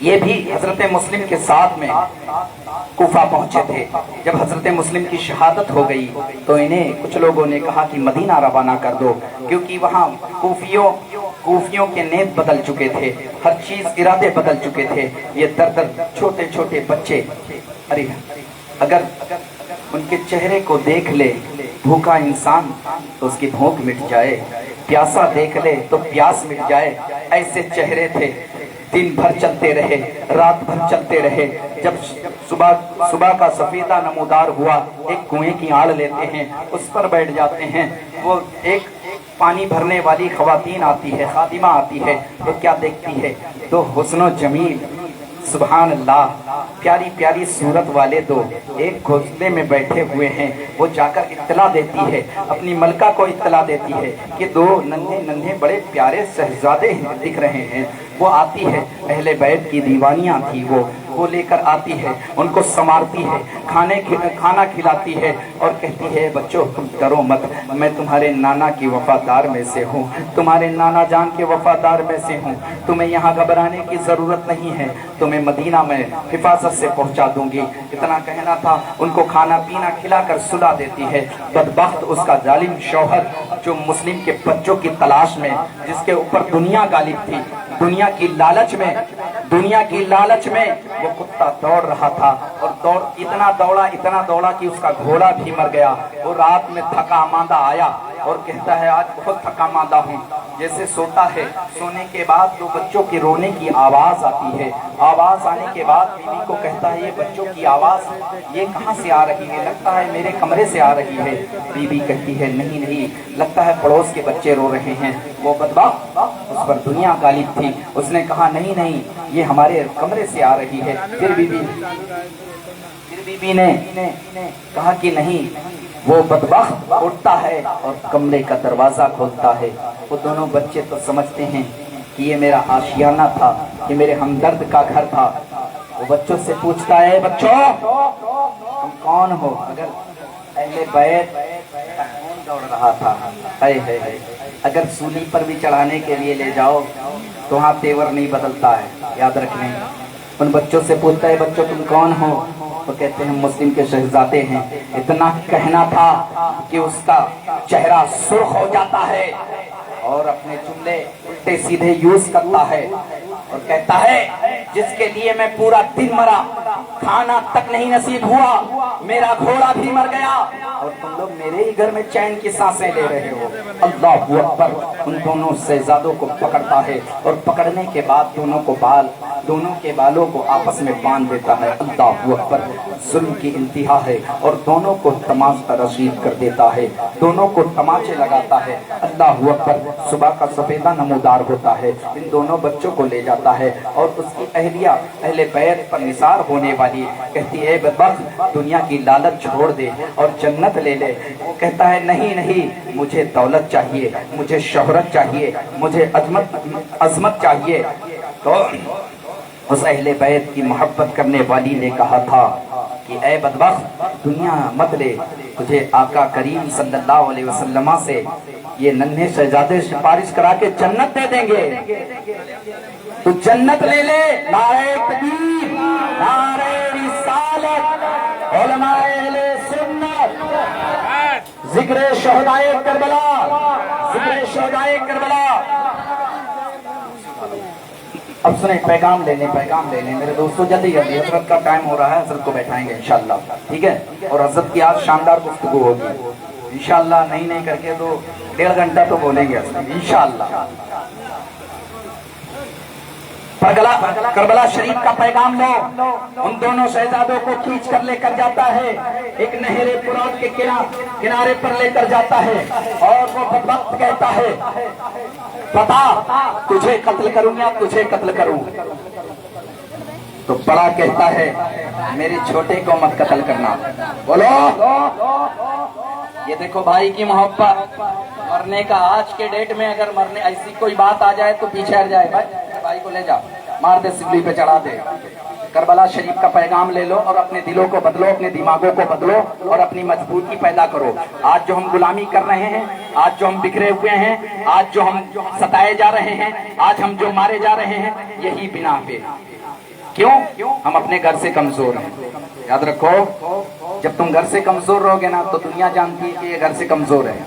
ये भी हजरत मुस्लिम के साथ में कूफा पहुंचे थे। जब हजरत मुस्लिम की शहादत हो गई तो इन्हें कुछ लोगों ने कहा कि मदीना रवाना कर दो, क्योंकि वहाँ कूफियों के नेत बदल चुके थे, हर चीज इरादे बदल चुके थे। ये दर छोटे छोटे बच्चे, अरे अगर उनके चेहरे को देख ले भूखा इंसान तो उसकी भूख मिट जाए। प्यासा देख ले तो प्यास मिट जाए, ऐसे चेहरे थे। दिन भर चलते रहे, रात भर चलते रहे। जब सुबह का सफेदा नमूदार हुआ, एक कुएं की आड़ लेते हैं, उस पर बैठ जाते हैं। वो एक पानी भरने वाली खवातीन आती है, खादिमा आती है, वो क्या देखती है? तो हुस्नो जमील, सुभान अल्लाह, प्यारी प्यारी सूरत वाले दो एक घोंसले में बैठे हुए हैं। वो जाकर इत्तला देती है, अपनी मलका को इत्तला देती है कि दो नन्हे नन्हे बड़े प्यारे शहजादे दिख रहे हैं। वो आती है, अहले बैत की दीवानियाँ थी, वो लेकर आती है, उनको संवारती है, खाना खिलाती है और कहती है बच्चों तुम डरो मत, मैं तुम्हारे नाना की वफादार में से हूँ, तुम्हारे नाना जान के वफादार में से हूँ। तुम्हें यहाँ घबराने की ज़रूरत नहीं है, तुम्हें मदीना में हिफाजत से पहुँचा दूंगी। इतना कहना था, उनको खाना पीना खिलाकर सुला देती है। बदबख्त उसका जालिम शौहर जो मुस्लिम के बच्चों की तलाश में, जिसके ऊपर दुनिया गालिब थी, दुनिया की लालच में वो कुत्ता दौड़ रहा था और इतना दौड़ा कि उसका घोड़ा भी मर गया। वो रात में थका मांदा आया और कहता है आज बहुत थका मांदा हूँ। जैसे सोता है, सोने के बाद दो बच्चों के रोने की आवाज आती है। आवाज आने के बाद बीवी को कहता है ये बच्चों की आवाज ये कहाँ से आ रही है? लगता है मेरे कमरे से आ रही है। बीवी कहती है नहीं, लगता है पड़ोस के बच्चे रो रहे हैं। वो बदबख्त, उस पर दुनिया गालिब थी, उसने कहा नहीं ये हमारे कमरे से आ रही है। फिर बीबी ने कहा कि नहीं। वो बदबख्त उठता है और कमरे का दरवाजा खोलता है। वो दोनों बच्चे तो समझते हैं कि ये मेरा आशियाना था, ये मेरे हमदर्द का घर था। वो बच्चों से पूछता है बच्चों तुम कौन हो? अगर अहले बैत कौन दौड़ रहा था, है अगर सूली पर भी चढ़ाने के लिए ले जाओ तो वहाँ तेवर नहीं बदलता है, याद रखने। उन बच्चों से पूछता है बच्चों तुम कौन हो? वो कहते हैं मुस्लिम के शहजादे हैं। इतना कहना था कि उसका चेहरा सुर्ख हो जाता है और अपने जुमले उल्टे सीधे यूज करता है और कहता है जिसके लिए मैं पूरा दिन मरा, खाना तक नहीं नसीब हुआ, मेरा घोड़ा भी मर गया और तुम लोग मेरे ही घर में चैन की सांसें ले रहे हो। अल्लाहू अकबर। उन दोनों शहजादों को पकड़ता है और पकड़ने के बाद दोनों के बालों को आपस में बांध देता है। अल्लाहू अकबर। जुल्म की इंतहा है और दोनों को तमाशा रशीद कर देता है, दोनों को तमाचे लगाता है। अल्लाहू अकबर। सुबह का सफेदा नमूदार होता है, इन दोनों बच्चों को ले जाता है और उसकी अहलिया अहले बैत पर निसार होने वाली कहती है बदबख्त दुनिया की लालच छोड़ दे और जन्नत ले ले। वो कहता है नहीं, मुझे दौलत चाहिए, मुझे शोहरत चाहिए, मुझे अजमत चाहिए। तो उस अहले बैत की मोहब्बत करने वाली ने कहा था कि ऐ बदबख्त दुनिया मत ले, तुझे आका करीम सल्लल्लाहु अलैहि वसल्लम से ये नन्हे शहजादे सिफारिश करा के जन्नत दे देंगे, तू जन्नत ले ले। नारे तकबीर, नारे रिसालत, उलमाए अहले सुन्नत, जिक्र शहदाए करबला, जिक्र शहदाए करबला। अब सुने, पैगाम लेने मेरे दोस्तों, जल्दी हजरत का टाइम हो रहा है, हजरत को बैठाएंगे इंशाल्लाह, ठीक है। और हजरत की आज शानदार गुफ्तगू होगी इंशाल्लाह, नहीं करके तो 1.5 घंटा तो बोलेंगे इंशाल्लाह। करबला शरीफ का पैगाम लो। उन दोनों शहजादों को खींच कर लेकर जाता है, एक नहरे फुरात के किनारे पर लेकर जाता है और वो बदबख्त कहता है बता तुझे कत्ल करूं या तुझे कत्ल करूं? तो बड़ा कहता है मेरे छोटे को मत कत्ल करना। बोलो, ये देखो भाई की मोहब्बत। मरने का आज के डेट में अगर मरने ऐसी कोई बात आ जाए तो पीछे हट जाए। भाई को ले जा, मार दे, सिवली पे चढ़ा दे। करबला शरीफ का पैगाम ले लो और अपने दिलों को बदलो, अपने दिमागों को बदलो और अपनी मजबूती पैदा करो। आज जो हम गुलामी कर रहे हैं, आज जो हम बिखरे हुए हैं, आज जो हम सताए जा रहे हैं, आज हम जो मारे जा रहे हैं, यही बिना पे। क्यों? हम अपने घर से कमजोर हैं। याद रखो, जब तुम घर से कमजोर रहोगे ना तो दुनिया जानती है कि ये घर से कमजोर है।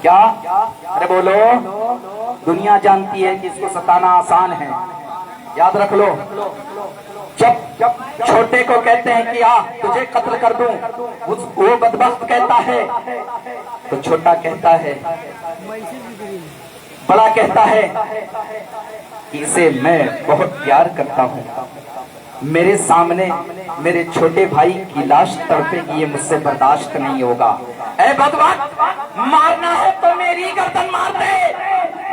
क्या? अरे बोलो, दुनिया जानती है कि इसको सताना आसान है। याद रख लो, जब छोटे को कहते हैं कि आ तुझे कत्ल कर दूं, वो बदबख्त कहता है तो छोटा कहता है बड़ा कहता है कि इसे मैं बहुत प्यार करता हूँ, मेरे सामने मेरे छोटे भाई की लाश तड़पेगी, ये मुझसे बर्दाश्त नहीं होगा। ऐ बदबख्त, मारना है तो मेरी गर्दन मार दे,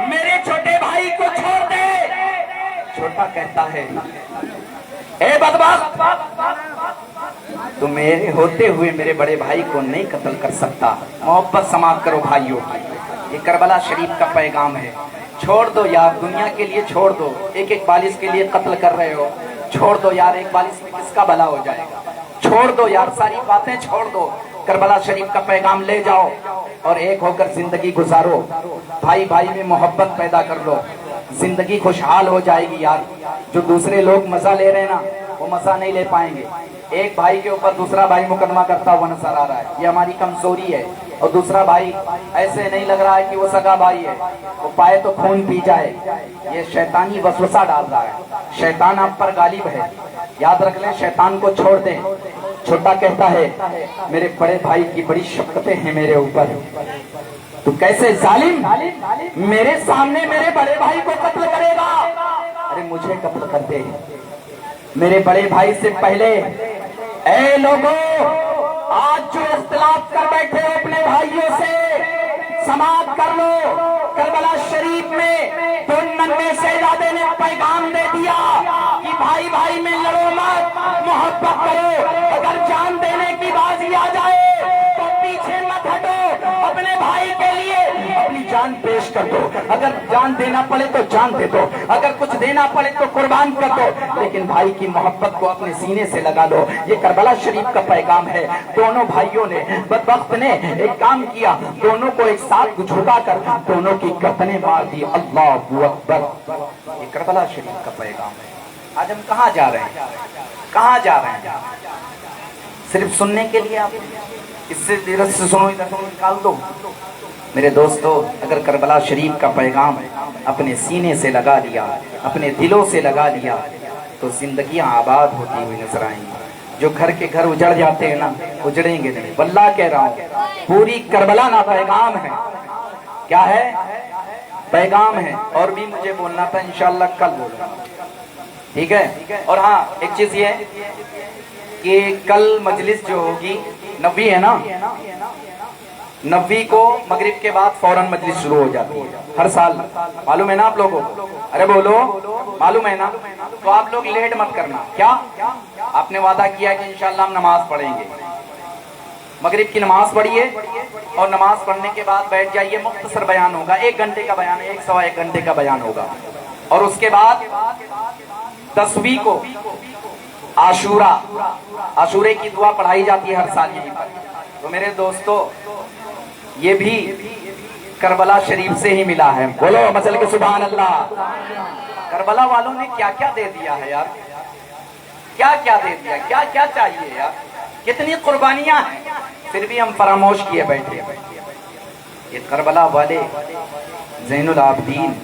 मेरे छोटे भाई को छोड़ दे। छोटा कहता है, ऐ बदबख्त, तो मेरे होते हुए मेरे बड़े भाई को नहीं कत्ल कर सकता। मोहब्बत समाप्त करो भाइयों, ये करबला शरीफ का पैगाम है। छोड़ दो यार, दुनिया के लिए छोड़ दो, एक एक बालिश के लिए कत्ल कर रहे हो, छोड़ दो यार, एक बालिश में किसका भला हो जाएगा। छोड़ दो यार, सारी बातें छोड़ दो, करबला शरीफ का पैगाम ले जाओ और एक होकर जिंदगी गुजारो। भाई भाई में मोहब्बत पैदा कर लो, जिंदगी खुशहाल हो जाएगी यार। जो दूसरे लोग मजा ले रहे हैं ना, वो मजा नहीं ले पाएंगे। एक भाई के ऊपर दूसरा भाई मुकदमा करता हुआ नजर आ रहा है, ये हमारी कमजोरी है। और दूसरा भाई ऐसे नहीं लग रहा है कि वो सगा भाई है, वो पाए तो खून पी जाए, ये शैतानी वसवसा डाल रहा है। शैतान आप पर गालिब है, याद रख लें, शैतान को छोड़ दें। छोटा कहता है, मेरे बड़े भाई की बड़ी शक्कतें हैं मेरे ऊपर, तो कैसे जालिम मेरे सामने मेरे बड़े भाई को कत्ल करेगा। अरे मुझे कत्ल कर दे मेरे बड़े भाई से पहले। ऐ लोगों, आज जो इख्तिलाफ कर बैठे हो अपने भाइयों से, समाप्त कर लो। करबला शरीफ में तो 99 शहजादे ने पैगाम दे दिया कि भाई भाई में लड़ो मत, मोहब्बत करो। अगर जान देने की बाजी आ जाए तो पीछे मत हटो, अपने भाई के लिए अपनी जान पेश कर दो। अगर जान देना पड़े तो जान दे दो, अगर कुछ देना पड़े तो कुर्बान कर दो, लेकिन भाई की मोहब्बत को अपने सीने से लगा लो। ये करबला शरीफ का पैगाम है। दोनों भाइयों ने, बदबख्त ने एक काम किया, दोनों को एक साथ झुका कर दोनों की गर्दनें मार दी। अल्लाहू अकबर। ये करबला शरीफ का पैगाम है। आज हम कहाँ जा रहे हैं, कहाँ जा रहे हैं? सिर्फ सुनने के लिए आप इससे इधर से सुनो, इधर से निकाल दो। मेरे दोस्तों, अगर करबला शरीफ का पैगाम अपने सीने से लगा लिया, अपने दिलों से लगा लिया, तो जिंदगियां आबाद होती हुई नजर आएंगी। जो घर के घर उजड़ जाते हैं ना, उजड़ेंगे नहीं। वल्लाह कह रहा हूँ, पूरी करबला ना पैगाम है। क्या है? पैगाम है। और भी मुझे बोलना था, इंशाअल्लाह कल बोलूंगा, ठीक है। और हाँ, एक चीज ये कि कल मजलिस जो होगी, 90 है ना, 90 को मगरिब के बाद फौरन मजलिस शुरू हो जाती है हर साल, मालूम है ना आप लोगों को? अरे बोलो, मालूम है ना? तो आप लोग लेट मत करना। क्या आपने वादा किया कि इंशाल्लाह हम नमाज पढ़ेंगे, मगरिब की नमाज पढ़िए और नमाज पढ़ने के बाद बैठ जाइए। मुख्तसर बयान होगा, 1 घंटे का बयान, 1 सवा 1 घंटे का बयान होगा। और उसके बाद 10वीं को आशूरा, आशूरे की दुआ पढ़ाई जाती है हर साल यहीं पर। तो मेरे दोस्तों, ये भी करबला शरीफ से ही मिला है। बोलो मसल के सुभान अल्लाह। करबला वालों ने क्या क्या दे दिया है यार, क्या क्या दे दिया, क्या क्या चाहिए यार, कितनी कुर्बानियां हैं, फिर भी हम फरामोश किए बैठे। ये करबला वाले ज़ैनुल आबदीन,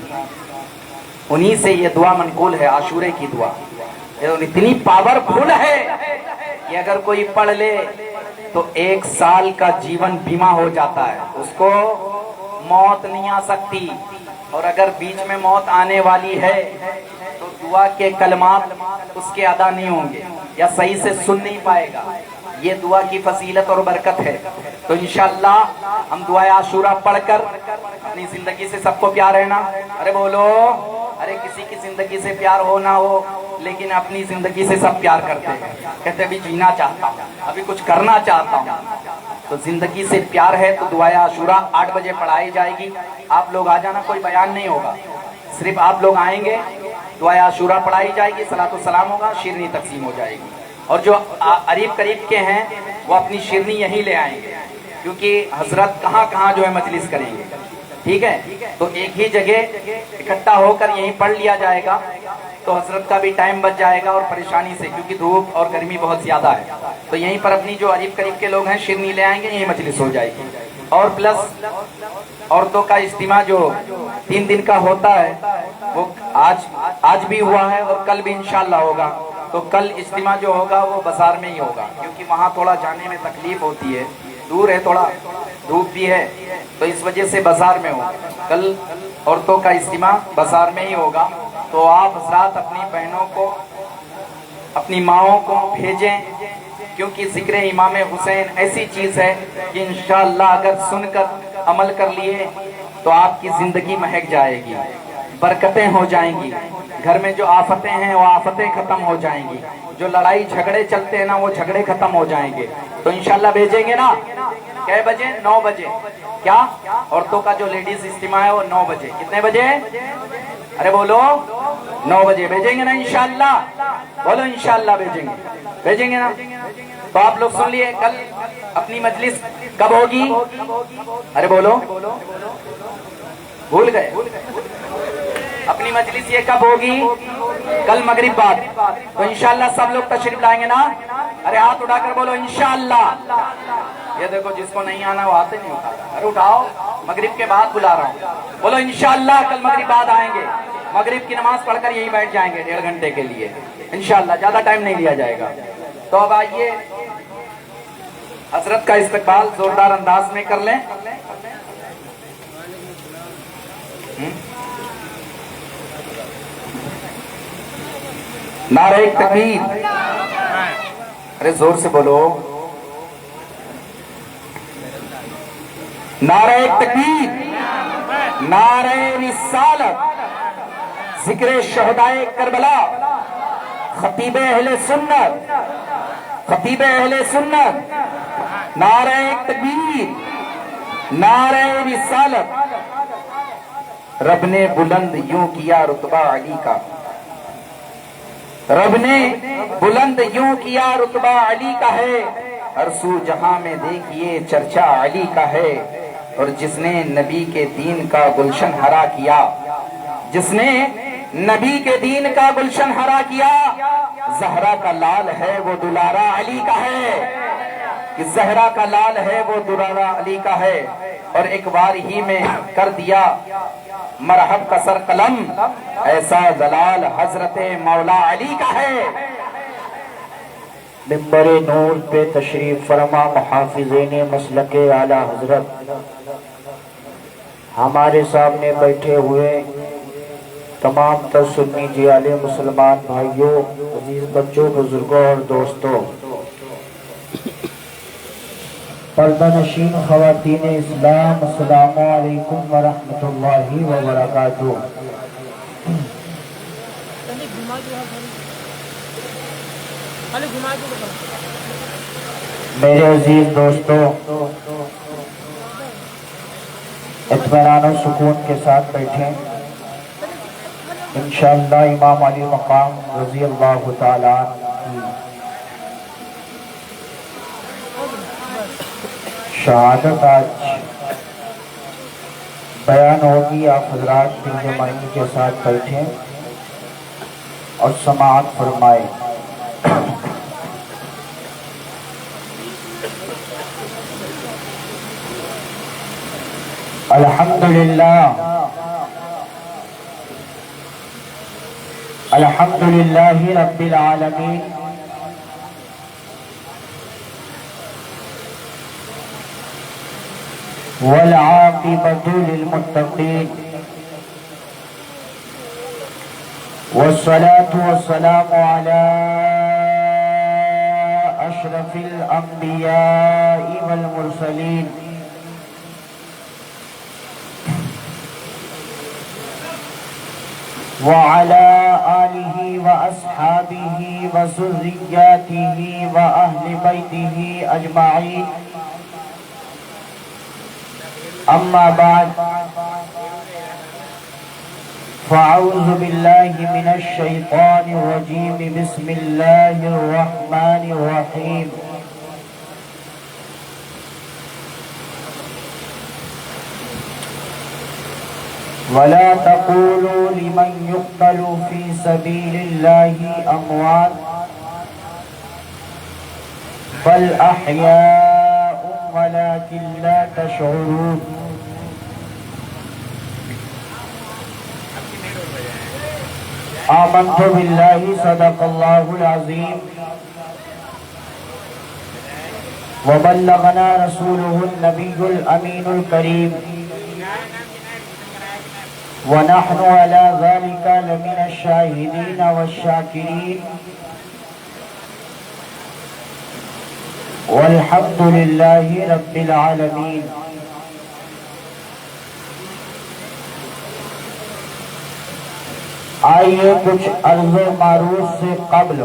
उन्हीं से ये दुआ मनकूल है, आशूरे की दुआ। इतनी पावरफुल है कि अगर कोई पढ़ ले तो 1 साल का जीवन बीमा हो जाता है, उसको मौत नहीं आ सकती। और अगर बीच में मौत आने वाली है तो दुआ के कलमात उसके अदा नहीं होंगे या सही से सुन नहीं पाएगा। ये दुआ की फजीलत और बरकत है। तो इंशाअल्लाह हम दुआ आशूरा पढ़कर अपनी जिंदगी से सबको प्यार है ना। अरे बोलो, अरे किसी की जिंदगी से प्यार हो ना हो, लेकिन अपनी जिंदगी से सब प्यार करते हैं। कहते अभी जीना चाहता हूँ, अभी कुछ करना चाहता हूँ। तो जिंदगी से प्यार है तो दुआ आशूरा 8 बजे पढ़ाई जाएगी। आप लोग आ जाना, कोई बयान नहीं होगा, सिर्फ आप लोग आएंगे, दुआ आशूरा पढ़ाई जाएगी, सलातो सलाम होगा, शिरनी तकसीम हो जाएगी। और जो करीब करीब के हैं वो अपनी शिरनी यहीं ले आएंगे, क्योंकि हजरत कहाँ कहाँ जो है मजलिस करेंगे, ठीक है। तो एक ही जगह इकट्ठा होकर यहीं पढ़ लिया जाएगा, तो हजरत का भी टाइम बच जाएगा और परेशानी से, क्योंकि धूप और गर्मी बहुत ज्यादा है। तो यहीं पर अपनी जो करीब करीब के लोग हैं शिरनी ले आएंगे, यहीं मजलिस हो जाएगी। और प्लस औरतों का इज्तिमा जो 3 दिन का होता है, वो आज भी हुआ है और कल भी इंशाअल्लाह होगा। तो कल इज्तिमा जो होगा वो बाजार में ही होगा, क्योंकि वहाँ थोड़ा जाने में तकलीफ होती है, दूर है, थोड़ा धूप भी है, तो इस वजह से बाजार में होगा। कल عورتوں کا اجتماع بازار میں ہی ہوگا، تو آپ حضرات اپنی بہنوں کو، اپنی ماؤں کو بھیجیں، کیونکہ ذکر امام حسین ایسی چیز ہے کہ انشاءاللہ اگر سن کر عمل کر لیے تو آپ کی زندگی مہک جائے گی، برکتیں ہو جائیں گی، گھر میں جو آفتیں ہیں وہ آفتیں ختم ہو جائیں گی، جو لڑائی جھگڑے چلتے ہیں نا وہ جھگڑے ختم ہو جائیں گے۔ تو انشاءاللہ بھیجیں گے نا؟ کئے بجے؟ 9 بجے۔ کیا عورتوں کا جو لیڈیز اجتماع ہے وہ 9 بجے۔ کتنے بجے؟ ارے بولو 9 بجے بھیجیں گے نا انشاءاللہ؟ بولو انشاءاللہ بھیجیں گے نا؟ تو آپ لوگ سن لیے کل اپنی مجلس کب ہوگی؟ ارے بولو، بھول گئے؟ اپنی مجلس یہ کب ہوگی؟ کل مغرب بعد۔ تو انشاءاللہ سب لوگ تشریف لائیں گے نا؟ ارے ہاتھ اٹھا کر بولو انشاءاللہ۔ یہ دیکھو جس کو نہیں آنا وہ ہاتھ نہیں اٹھا، ارے اٹھاؤ، مغرب کے بعد بلا رہا ہوں، بولو انشاءاللہ کل مغرب بعد آئیں گے، مغرب کی نماز پڑھ کر یہی بیٹھ جائیں گے 1.5 گھنٹے کے لیے انشاءاللہ، زیادہ ٹائم نہیں لیا جائے گا۔ تو اب آئیے حضرت کا استقبال زوردار انداز میں کر لیں۔ نعرہ تکبیر، ارے زور سے بولو، نعرہ تکبیر، نعرہ رسالت، ذکر شہدائے کربلا، خطیب اہل سنت، خطیب اہل سنت، نعرہ تکبیر، نعرہ رسالت۔ رب نے بلند یوں کیا رتبہ علی کا، رب نے بلند یوں کیا رتبہ علی کا ہے، ہر سو جہاں میں دیکھیے چرچا علی کا ہے۔ اور جس نے نبی کے دین کا گلشن ہرا کیا، جس نے نبی کے دین کا گلشن ہرا کیا، زہرا کا لال ہے وہ دلارا علی کا ہے، کہ زہرا کا لال ہے وہ دلارا علی کا ہے۔ اور ایک بار ہی میں کر دیا مرحب کا سر قلم، ایسا جلال حضرت مولا علی کا ہے۔ منبر نور پہ تشریف فرما محافظین مسلک اعلیٰ حضرت، ہمارے سامنے بیٹھے ہوئے تمام تر سنی جیال مسلمان بھائیوں، عزیز بچوں، بزرگوں اور دوستوں، پردہ نشین خواتین اسلام، السلام علیکم ورحمۃ اللہ وبرکاتہ۔ میرے عزیز دوستوں، اطمینان و سکون کے ساتھ بیٹھیں، انشاءاللہ امام علی مقام رضی اللہ تعالیٰ کی شہادت آج بیان ہوگی۔ آپ حضرات دل جمعی کے ساتھ بیٹھیں اور سماعت فرمائیں۔ الحمدللہ، الحمدللہ رب العالمین، والعاقبۃ للمتقین، والصلاة والسلام علی اشرف الانبیاء والمرسلین، وعلى آلہ واصحابہ وذریاتہ واہل بیتہ اجمعین، اما بعد، فاعوذ باللہ من الشیطان الرجیم، بسم اللہ الرحمن الرحیم۔ ولا تقولوا لمن يقتل في سبيل الله أموات بل أحياء ولكن لا تشعرون۔ آمنت بالله صدق الله العظيم، وبلغنا رسوله النبي الأمين الكريم، ونحن على ذلك لمن الشاهدين والشاكرين والحمد لله رب العالمين. آئیے کچھ عرض و معروف سے قبل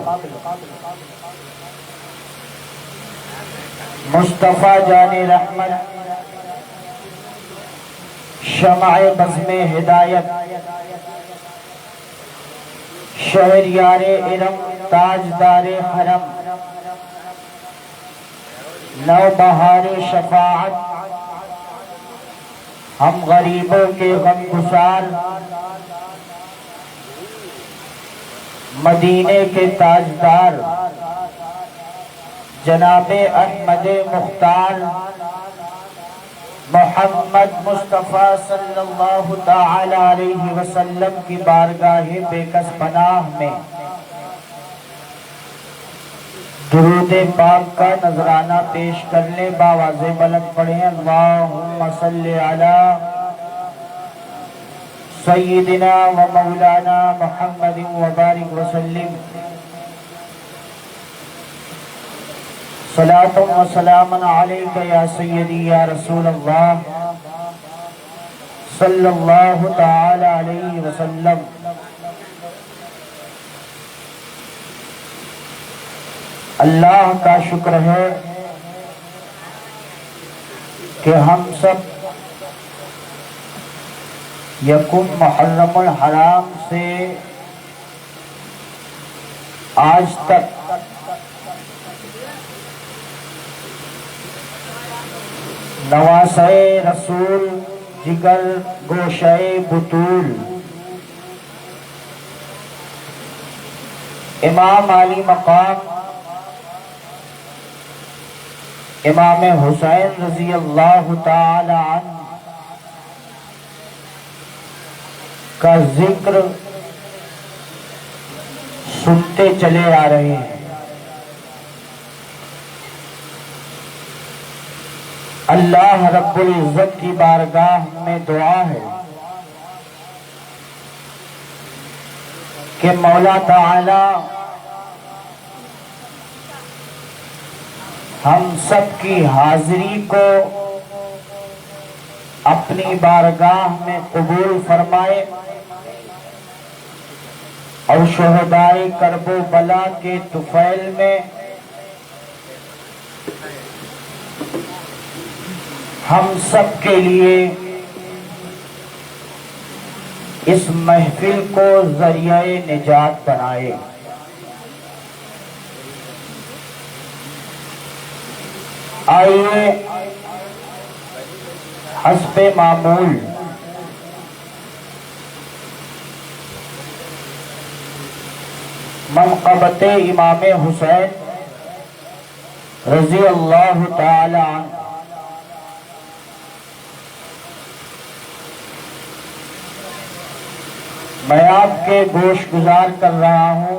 مصطفیٰ جان رحمت شمع بزم ہدایت شہریار ارم تاجدار حرم نو بہار شفاعت ہم غریبوں کے غم گسار مدینے کے تاجدار جناب احمد مختار محمد مصطفیٰ صلی اللہ تعالی علیہ وسلم کی بارگاہ بے کس پناہ میں درود پاک کا نذرانہ پیش کرنے باواز بلند پڑھیں اللہم صلی علی سیدنا و مولانا محمد وبارک وسلم. صلاۃ و سلام علیک یا سیدی یا رسول اللہ صلی اللہ تعالی علیہ وسلم. اللہ کا شکر ہے کہ ہم سب یکم محرم الحرام سے آج تک نواسہ رسول جگر گوشہ بطول امام علی مقام امام حسین رضی اللہ تعالی عنہ کا ذکر سنتے چلے آ رہے ہیں. اللہ رب العزت کی بارگاہ میں دعا ہے کہ مولا تعالی ہم سب کی حاضری کو اپنی بارگاہ میں قبول فرمائے اور شہدائے کرب و بلا کے طفیل میں ہم سب کے لیے اس محفل کو ذریعہ نجات بنائے. آئیے حسب معمول منقبت امام حسین رضی اللہ تعالی عنہ میں آپ کے گوش گزار کر رہا ہوں.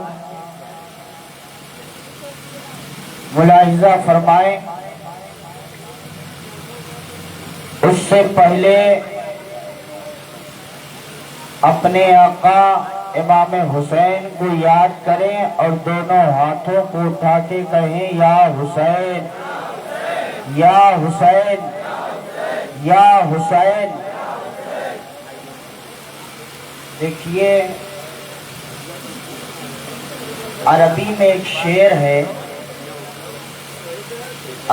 ملاحظہ فرمائیں اس سے پہلے اپنے آقا امام حسین کو یاد کریں اور دونوں ہاتھوں کو اٹھا کے کہیں یا حسین یا حسین یا حسین. دیکھیے عربی میں ایک شعر ہے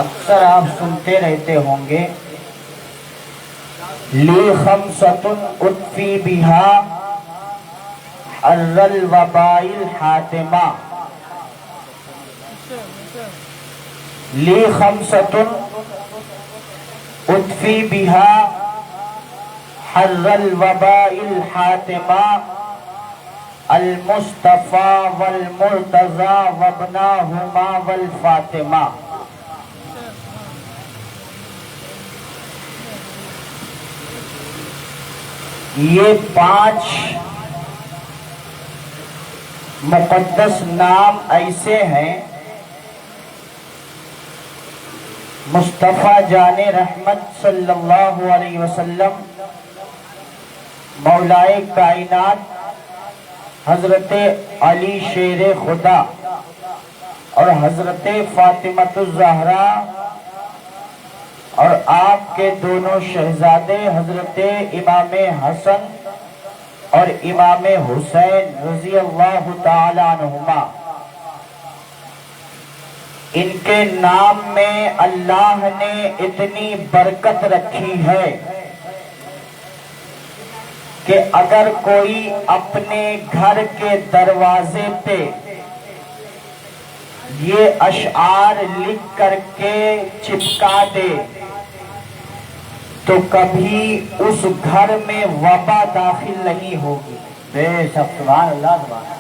اکثر آپ سنتے رہتے ہوں گے لی خمسۃ اطفی بہا حر الوباء الحاتمہ. لی خمسۃ اطفی بہا حر الوباء الحاتمہ المصطفیٰ والمرتضیٰ وابناہما والفاطمہ. یہ 5 مقدس نام ایسے ہیں مصطفیٰ جان رحمت صلی اللہ علیہ وسلم मौलाए कायनात हजरत अली शेर खुदा और हजरत फातिमतुज़ ज़हरा और आपके दोनों शहजादे हजरत इमाम हसन और इमाम हुसैन रज़ी अल्लाह ताला अन्हुमा, इनके नाम में अल्लाह ने इतनी बरकत रखी है कि अगर कोई अपने घर के दरवाजे पे ये अशआर लिख करके चिपका दे तो कभी उस घर में वबा दाखिल नहीं होगी। बेशक, सुभान अल्लाह, सुभान अल्लाह।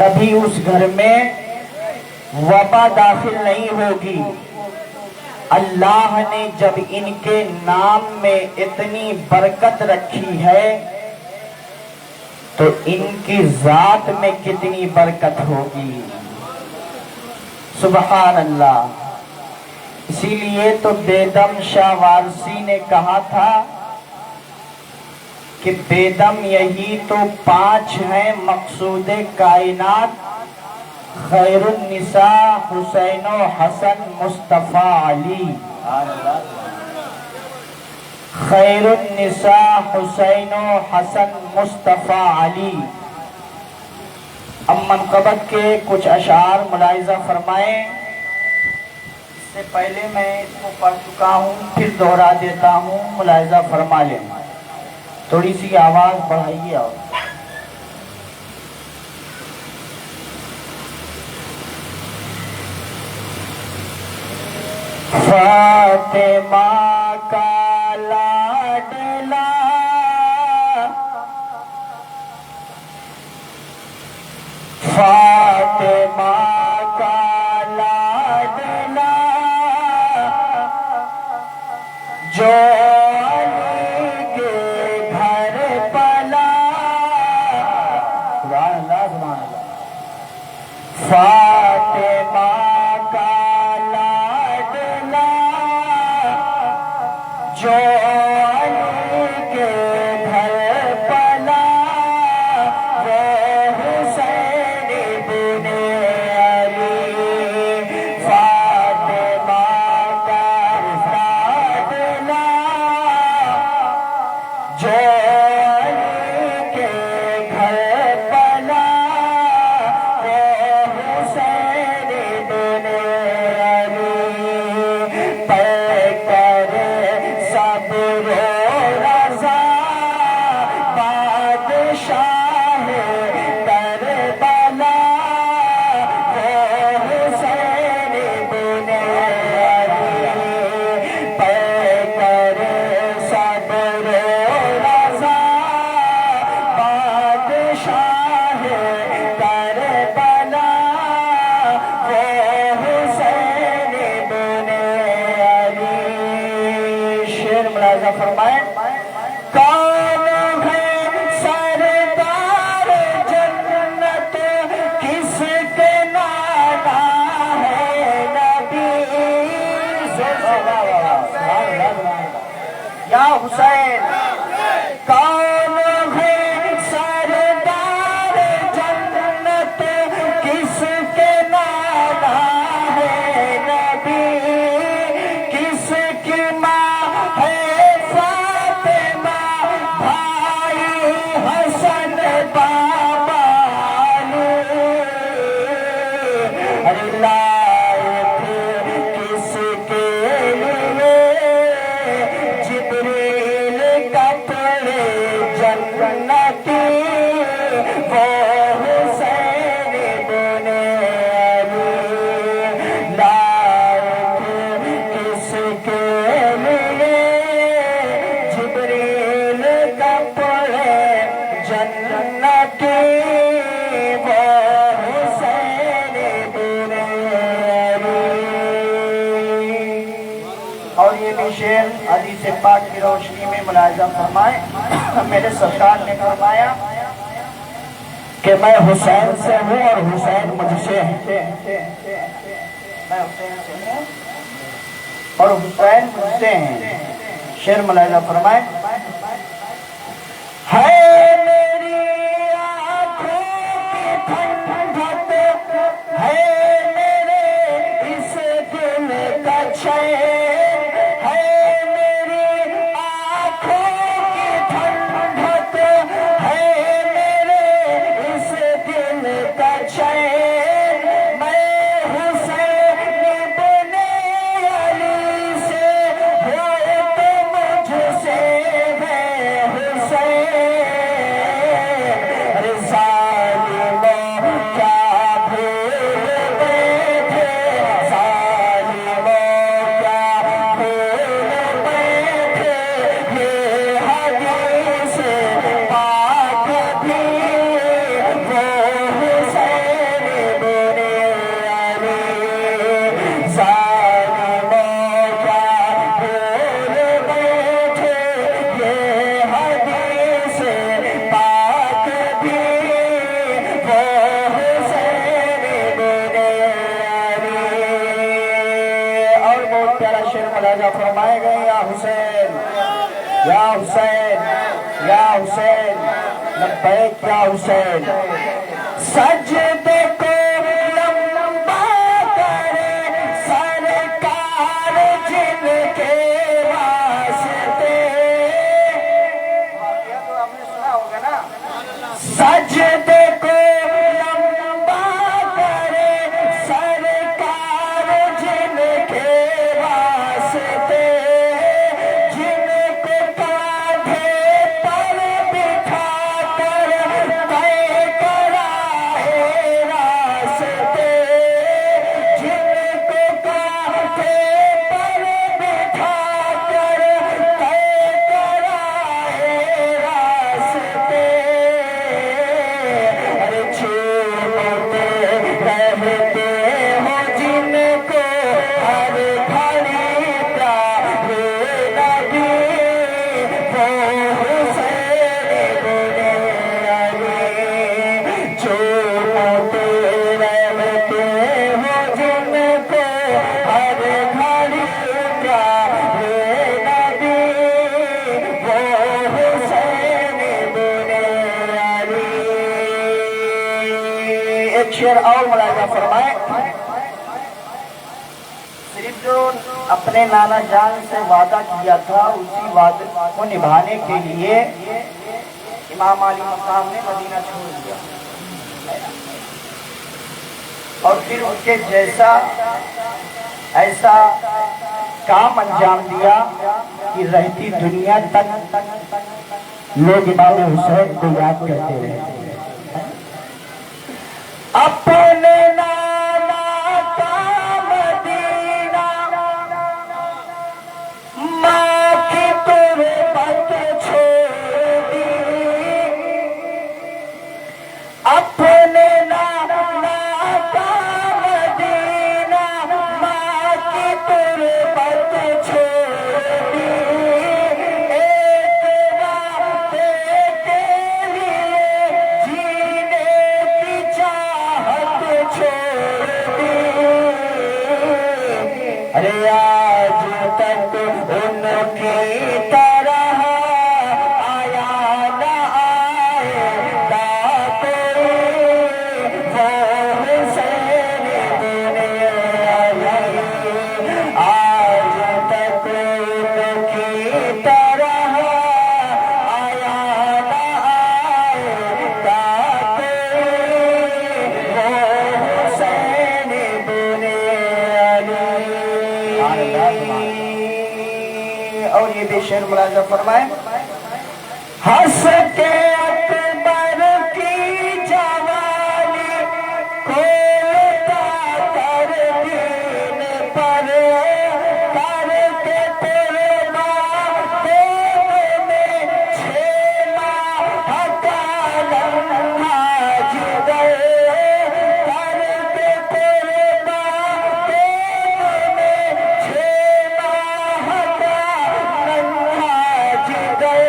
कभी उस घर में वबा दाखिल नहीं होगी। अल्लाह ने जब इनके नाम में इतनी बरकत रखी है तो इनकी जात में कितनी बरकत होगी। सुभान अल्लाह। इसीलिए तो बेदम शाह वारसी ने कहा था कि बेदम यही तो 5 हैं मकसूदे कायनात, खैरुन निसा हुसैन हसन मुस्तफा अली। खैरुन निसा हुसैन हसन मुस्तफा अली। अब मनक़बत के कुछ अशार मुलाहिज़ा फरमाएं। इससे पहले मैं इसको पढ़ चुका हूँ, फिर दोहरा देता हूँ, मुलाहिज़ा फरमा लें। थोड़ी सी आवाज़ बढ़ाइए। और फातिमा का लाडला फातिमा का लाडला जो अली के घर पला। सुभान अल्लाह, सुभान अल्लाह। फातिमा का जो अली के घर पला, वो हुसैन इब्ने अली। फातिमा का लाडला जो अली के घर पला, वो हुसैन इब्ने अली। फरमाए कौन है सरदार जन्नत, किसके नाना है नबी। या हुसैन कौन है सरदार जन्नत, किसके नाना है नबी। किसकी माँ है फातिमा, भाई हसन बाबा अली। अरे लाए थे किसके लिए जिब्रील कपड़े जन्नती, वो हुसैन इब्ने अली। लाए थे किसके लिए जिब्रील कपड़े जन्नती, वो हुसैन इब्ने अली। और ये भी शेर हदीस पाक की रोशनी में मुलाहिज़ा फरमाए। मेरे सरकार ने फरमाया कि मैं हुसैन से हूँ और हुसैन मुझसे है। मैं हुसैन से हूँ और हुसैन मुझसे हैं। शेर मुलाहिज़ा फरमाए चैन मैं हुसैन इब्न अली से हो तो मुझसे है हुसैन जालिमों क्या भूल बैठे जालिमों क्या भूल बैठे ये हदीस पाक भी वो हुसैन इब्न अली जालिमों क्या भूल बैठे ये हदीस पाक भी वो हुसैन इब्न अली। और बहुत प्यारा शेर मुलाजा फरमाए गए या हुसैन या हुसैन या हुसैन लब्बैक या हुसैन। सजदे को लंबा करे सरकार जिनके वास्ते तो आपने सुना होगा ना। सजदे को लंबा करे सरकार जिनके वास्ते जिनको कांधे पर बिठा कर तय कराए रास्ते जिनको कांधे पर बिठा कर तय कराए रास्ते अरे छूते रहते हो जिनको हर घड़ी प्यारे नबी वो हुसैन इब्न अली। छूते रहते हो जिनको हर घड़ी प्यारे नबी वो हुसैन इब्न अली। एक शेर और मुलाजा फरमाए। सिर्फ जो अपने नाना जान से वादा किया था उसी वादे को निभाने के लिए इमाम अली मकाम ने मदीना छोड़ दिया और फिर उनके जैसा ऐसा काम अंजाम दिया कि रहती दुनिया तक लोग इमाम हुसैन को याद करते रहे। अपने नाना का मदीना माँ की तुरबत छोड़ दी अपने नाना का मदीना माँ की तुरबत छोड़ दी एक रास्ते के लिए जीने की चाहत छोड़ दी। अरे आज तक उनकी तरह आया न आएगा कोई वो हुसैन इब्न अली। आज तक उनकी तरह आया न आएगा कोई वो हुसैन इब्न अली। और ये बेशर मुलाजा फरमाए। हंस के अकबर की जवानी खोलता कर दीन पर करके कुर्बान में छेना हटा लम्हा जिगर करके कुर्बान में छेना हटा लम्हा जिगर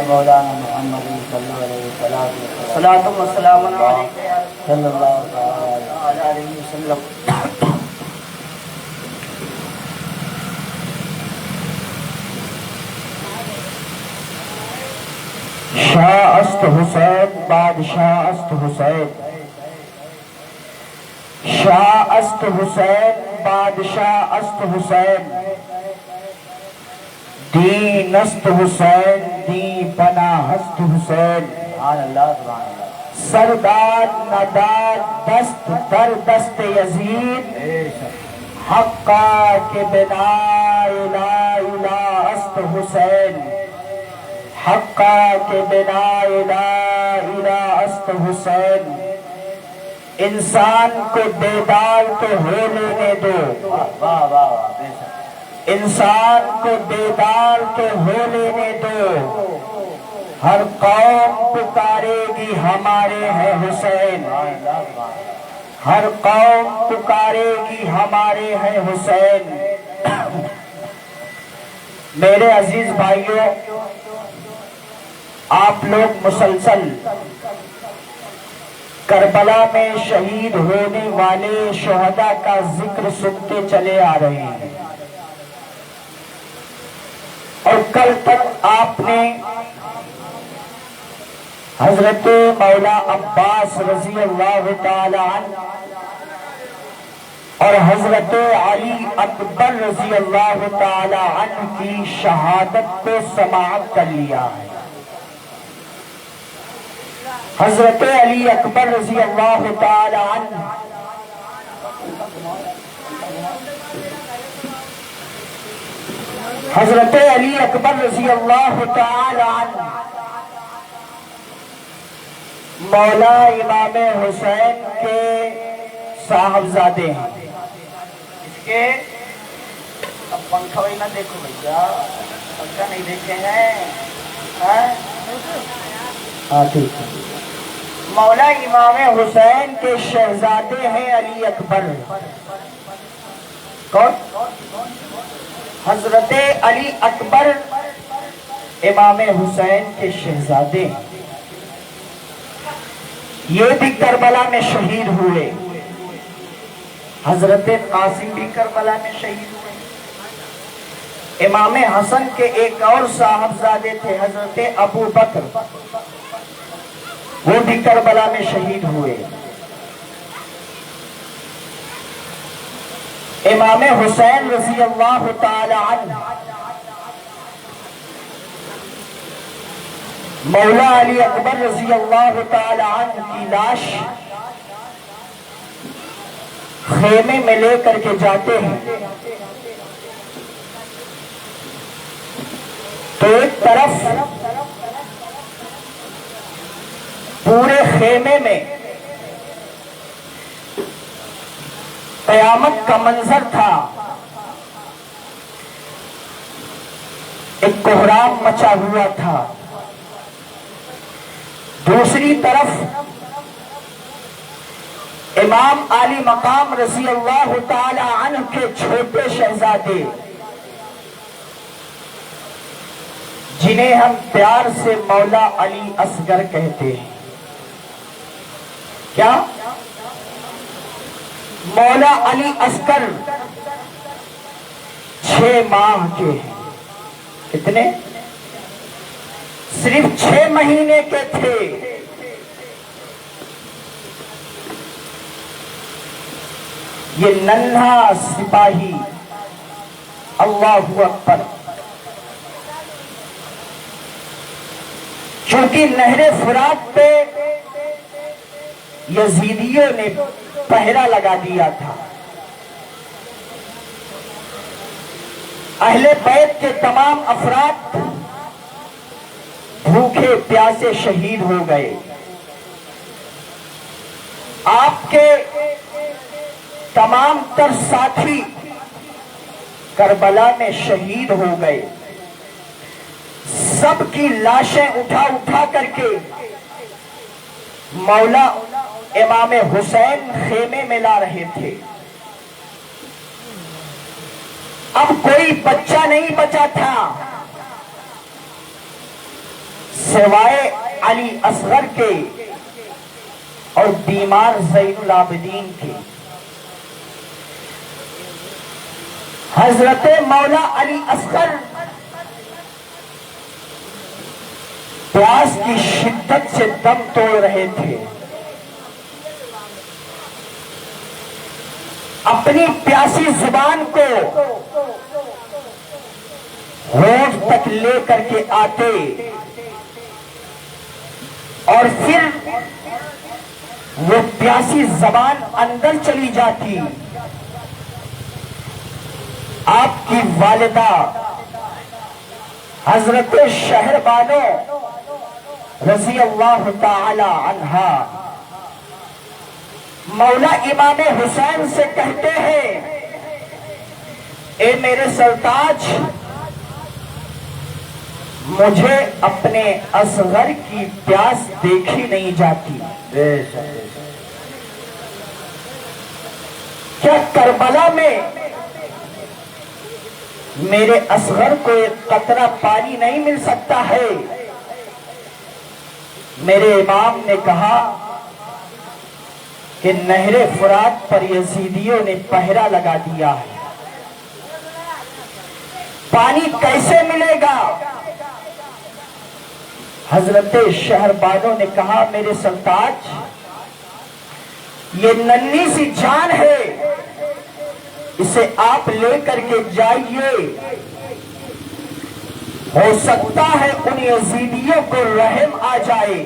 مولانا محمد صلی اللہ علیہ وسلم صلاۃ و سلام علیہ صلی اللہ علیہ وسلم. شاہ است حسین بادشاہ است حسین، شاہ است حسین بادشاہ است حسین، دین است حسین دی پناہ است حسین. سردار نداد دست در دست یزید، حقا کے بنا لا الہ است حسین، حقا کے بنا لا الہ است حسین. انسان کو بیدار تو ہو لینے دو، انسان کو بیدار تو ہو لینے دو. ہر قوم پکارے گی ہمارے ہیں حسین، ہر قوم پکارے گی ہمارے ہیں حسین. میرے عزیز بھائیوں، آپ لوگ مسلسل کربلا میں شہید ہونے والے شہداء کا ذکر سنتے چلے آ رہے ہیں، اور کل تک آپ نے حضرت مولا عباس رضی اللہ تعالی عنہ اور حضرت علی اکبر رضی اللہ تعالی عنہ کی شہادت کو سماعت کر لیا ہے. حضرت علی اکبر رضی اللہ تعالی عنہ حضرت علی اکبر رضی اللہ تعالی عنہ مولا امام حسین کے صاحبزادے ہیں. اس کے اب پنکھا وہی نہ دیکھو بھیا، پنکھا نہیں دیکھے ہیں. ہاں ٹھیک ہے. مولا امام حسین کے شہزادے ہیں علی اکبر. کون؟ حضرت علی اکبر امام حسین کے شہزادے ہیں. یہ بھی کربلا میں شہید ہوئے. حضرت قاسم بھی کربلا میں شہید ہوئے. امام حسن کے ایک اور صاحبزادے تھے حضرت ابو بکر، وہ بھی کربلا میں شہید ہوئے. امام حسین رضی اللہ تعالی عنہ مولا علی اکبر رضی اللہ تعالی عنہ کی لاش خیمے میں لے کر کے جاتے ہیں تو ایک طرف پورے خیمے میں قیامت کا منظر تھا. ایک کوہرام مچا ہوا تھا. دوسری طرف امام علی مقام رضی اللہ تعالی عنہ کے چھوٹے شہزادے، جنہیں ہم پیار سے مولا علی اصغر کہتے ہیں. کیا؟ مولا علی اصغر 6 ماہ کے ہیں. کتنے؟ صرف 6 مہینے کے تھے. یہ ننھا سپاہی، اللہ اکبر، چونکہ نہر فرات پہ یزیدیوں نے پہرا لگا دیا تھا. اہل بیت کے تمام افراد بھوکے پیاسے شہید ہو گئے. آپ کے تمام تر ساتھی کربلا میں شہید ہو گئے. سب کی لاشیں اٹھا اٹھا کر کے مولا امام حسین خیمے میں لا رہے تھے. اب کوئی بچہ نہیں بچا تھا سوائے علی اصغر کے اور بیمار زین العابدین کے۔ حضرت مولا علی اصغر پیاس کی شدت سے دم توڑ رہے تھے، اپنی پیاسی زبان کو ہونٹ تک لے کر کے آتے اور پھر وہ پیاسی زبان اندر چلی جاتی۔ آپ کی والدہ حضرت شہر بانو رضی اللہ تعالی عنہا مولا امام حسین سے کہتے ہیں، اے میرے سرتاج، مجھے اپنے اصغر کی پیاس دیکھی نہیں جاتی۔ کیا کربلا میں میرے اصغر کو ایک قطرہ پانی نہیں مل سکتا ہے؟ میرے امام نے کہا کہ نہر فرات پر یزیدیوں نے پہرا لگا دیا ہے، پانی کیسے ملے گا؟ حضرت شہربانو نے کہا، میرے سرتاج، یہ ننھی سی جان ہے، اسے آپ لے کر کے جائیے، ہو سکتا ہے ان یزیدیوں کو رحم آ جائے،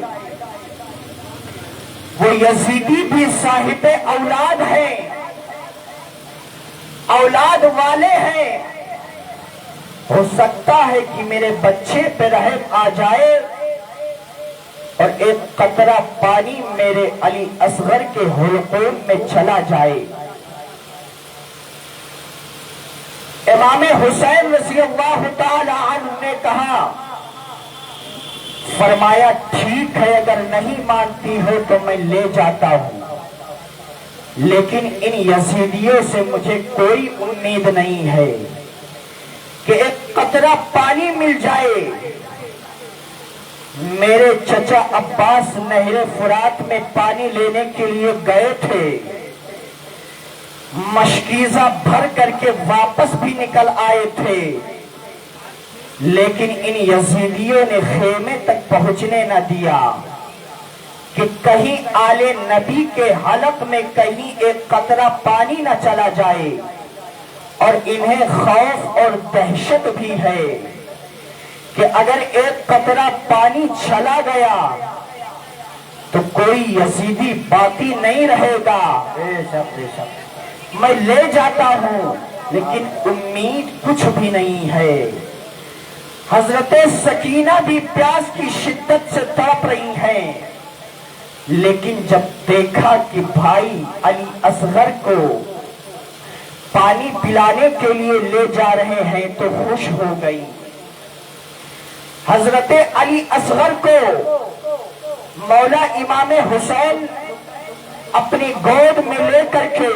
وہ یزیدی بھی صاحب اولاد ہیں، اولاد والے ہیں، ہو سکتا ہے کہ میرے بچے پہ رحم آ جائے اور ایک قطرہ پانی میرے علی اصغر کے حلقوم میں چلا جائے۔ امام حسین رضی اللہ تعالی عنہ نے کہا، فرمایا ٹھیک ہے، اگر نہیں مانتی ہو تو میں لے جاتا ہوں، لیکن ان یزیدیوں سے مجھے کوئی امید نہیں ہے کہ ایک قطرہ پانی مل جائے۔ میرے چچا عباس نہر فرات میں پانی لینے کے لیے گئے تھے، مشکیزہ بھر کر کے واپس بھی نکل آئے تھے، لیکن ان یزیدیوں نے خیمے تک پہنچنے نہ دیا کہ کہیں آل نبی کے حلق میں کہیں ایک قطرہ پانی نہ چلا جائے، اور انہیں خوف اور دہشت بھی ہے کہ اگر ایک قطرہ پانی چلا گیا تو کوئی یزیدی باقی نہیں رہے گا۔ میں لے جاتا ہوں لیکن امید کچھ بھی نہیں ہے۔ حضرت سکینہ بھی پیاس کی شدت سے تڑپ رہی ہیں، لیکن جب دیکھا کہ بھائی علی اصغر کو پانی پلانے کے لیے لے جا رہے ہیں تو خوش ہو گئی۔ حضرت علی اصغر کو مولا امام حسین اپنی گود میں لے کر کے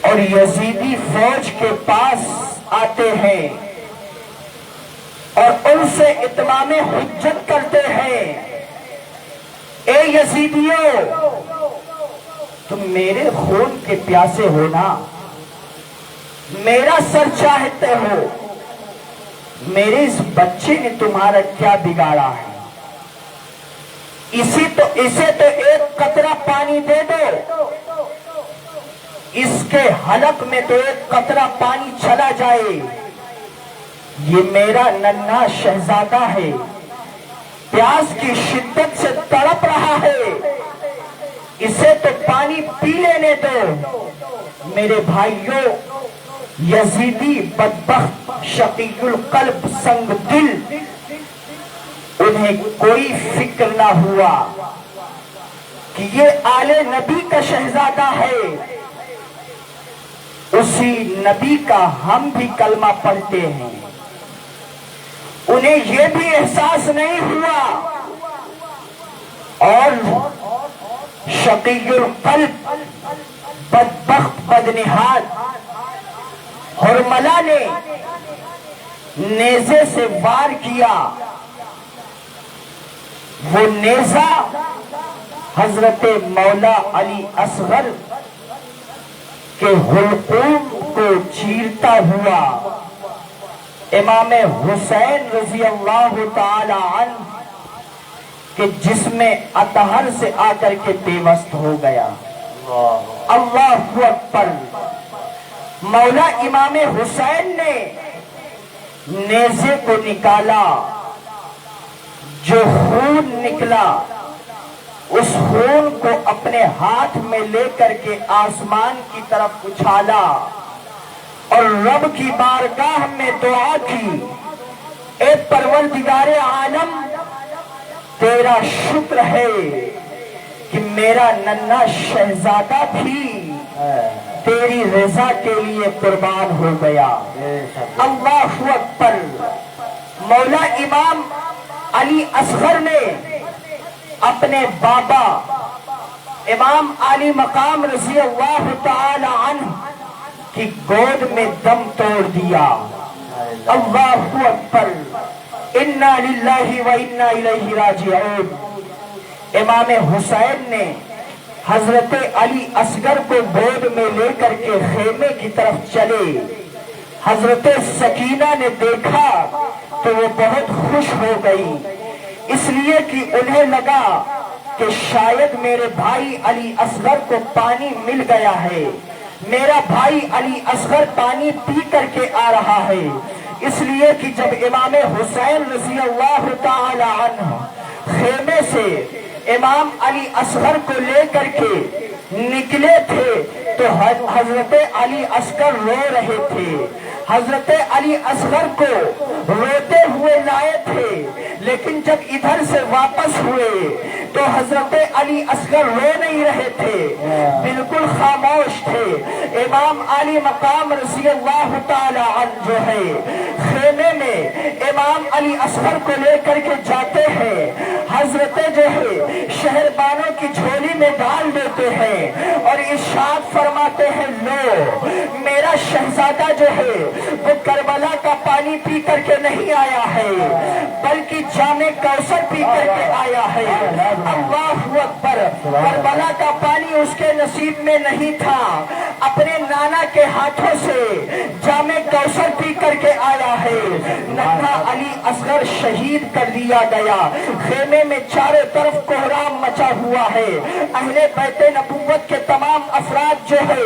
اور یزیدی فوج کے پاس آتے ہیں اور ان سے اتمام حجت کرتے ہیں، اے یزیدیوں، تم میرے خون کے پیاسے ہو نا، میرا سر چاہتے ہو، میرے اس بچے نے تمہارا کیا بگاڑا ہے؟ اسے تو ایک قطرہ پانی دے دو، اس کے حلق میں تو ایک قطرہ پانی چلا جائے، یہ میرا ننھا شہزادہ ہے، پیاس کی شدت سے تڑپ رہا ہے، اسے تو پانی پی لینے دو۔ میرے بھائیوں، یزیدی بدبخت شقی القلب سنگ دل، انہیں کوئی فکر نہ ہوا کہ یہ آل نبی کا شہزادہ ہے، اسی نبی کا ہم بھی کلمہ پڑھتے ہیں۔ انہیں یہ بھی احساس نہیں ہوا، اور شقی القلب بدبخت بدنہاد حرملہ نے نیزے سے وار کیا، وہ نیزہ حضرت مولا علی اصغر کے حلقوم کو چیرتا ہوا امام حسین رضی اللہ تعالی عنہ کے جسم اطہر سے آ کر کے پیوست ہو گیا۔ اللہ اکبر۔ مولا امام حسین نے نیزے کو نکالا، جو خون نکلا اس خون کو اپنے ہاتھ میں لے کر کے آسمان کی طرف اچھالا اور رب کی بارگاہ میں دعا کی، اے پروردگار عالم، تیرا شکر ہے کہ میرا ننھا شہزادہ بھی تیری رضا کے لیے قربان ہو گیا۔ اللہ اکبر۔ مولا امام علی اصغر نے اپنے بابا امام علی مقام رضی اللہ تعالی عنہ کی گود میں دم توڑ دیا۔ اللہ اکبر۔ انا للہ و انا الیہ راجعون۔ امام حسین نے حضرت علی اصغر کو گود میں لے کر کے خیمے کی طرف چلے۔ حضرت سکینہ نے دیکھا تو وہ بہت خوش ہو گئی، اس لیے کہ انہیں لگا کہ شاید میرے بھائی علی اصغر کو پانی مل گیا ہے، میرا بھائی علی اصغر پانی پی کر کے آ رہا ہے۔ اس لیے کہ جب امام حسین رضی اللہ تعالی عنہ خیمے سے امام علی اصغر کو لے کر کے نکلے تھے تو حضرت علی اصغر رو رہے تھے۔ حضرت علی اصغر کو روتے ہوئے لائے تھے، لیکن جب ادھر سے واپس ہوئے تو حضرت علی اصغر رو نہیں رہے تھے، بالکل خاموش تھے۔ امام علی مقام رضی اللہ تعالی عنہ جو ہے خیمے میں امام علی اصغر کو لے کر کے جاتے ہیں، حضرت جو ہے شہربانوں کی جھولی میں ڈال دیتے ہیں اور ارشاد فرماتے ہیں، لو میرا شہزادہ جو ہے وہ کربلا کا پانی پی کر کے نہیں آیا ہے بلکہ جام کوثر پی کر کے آیا ہے۔ اللہ اکبر۔ کربلا کا پانی اس کے نصیب میں نہیں تھا، اپنے نانا کے ہاتھوں سے جام کوثر پی کر کے آیا ہے۔ ننھا علی اصغر شہید کر دیا گیا۔ خیمے میں چاروں طرف کوہرام مچا ہوا ہے۔ اہل بیت نبوت کے تمام افراد جو ہے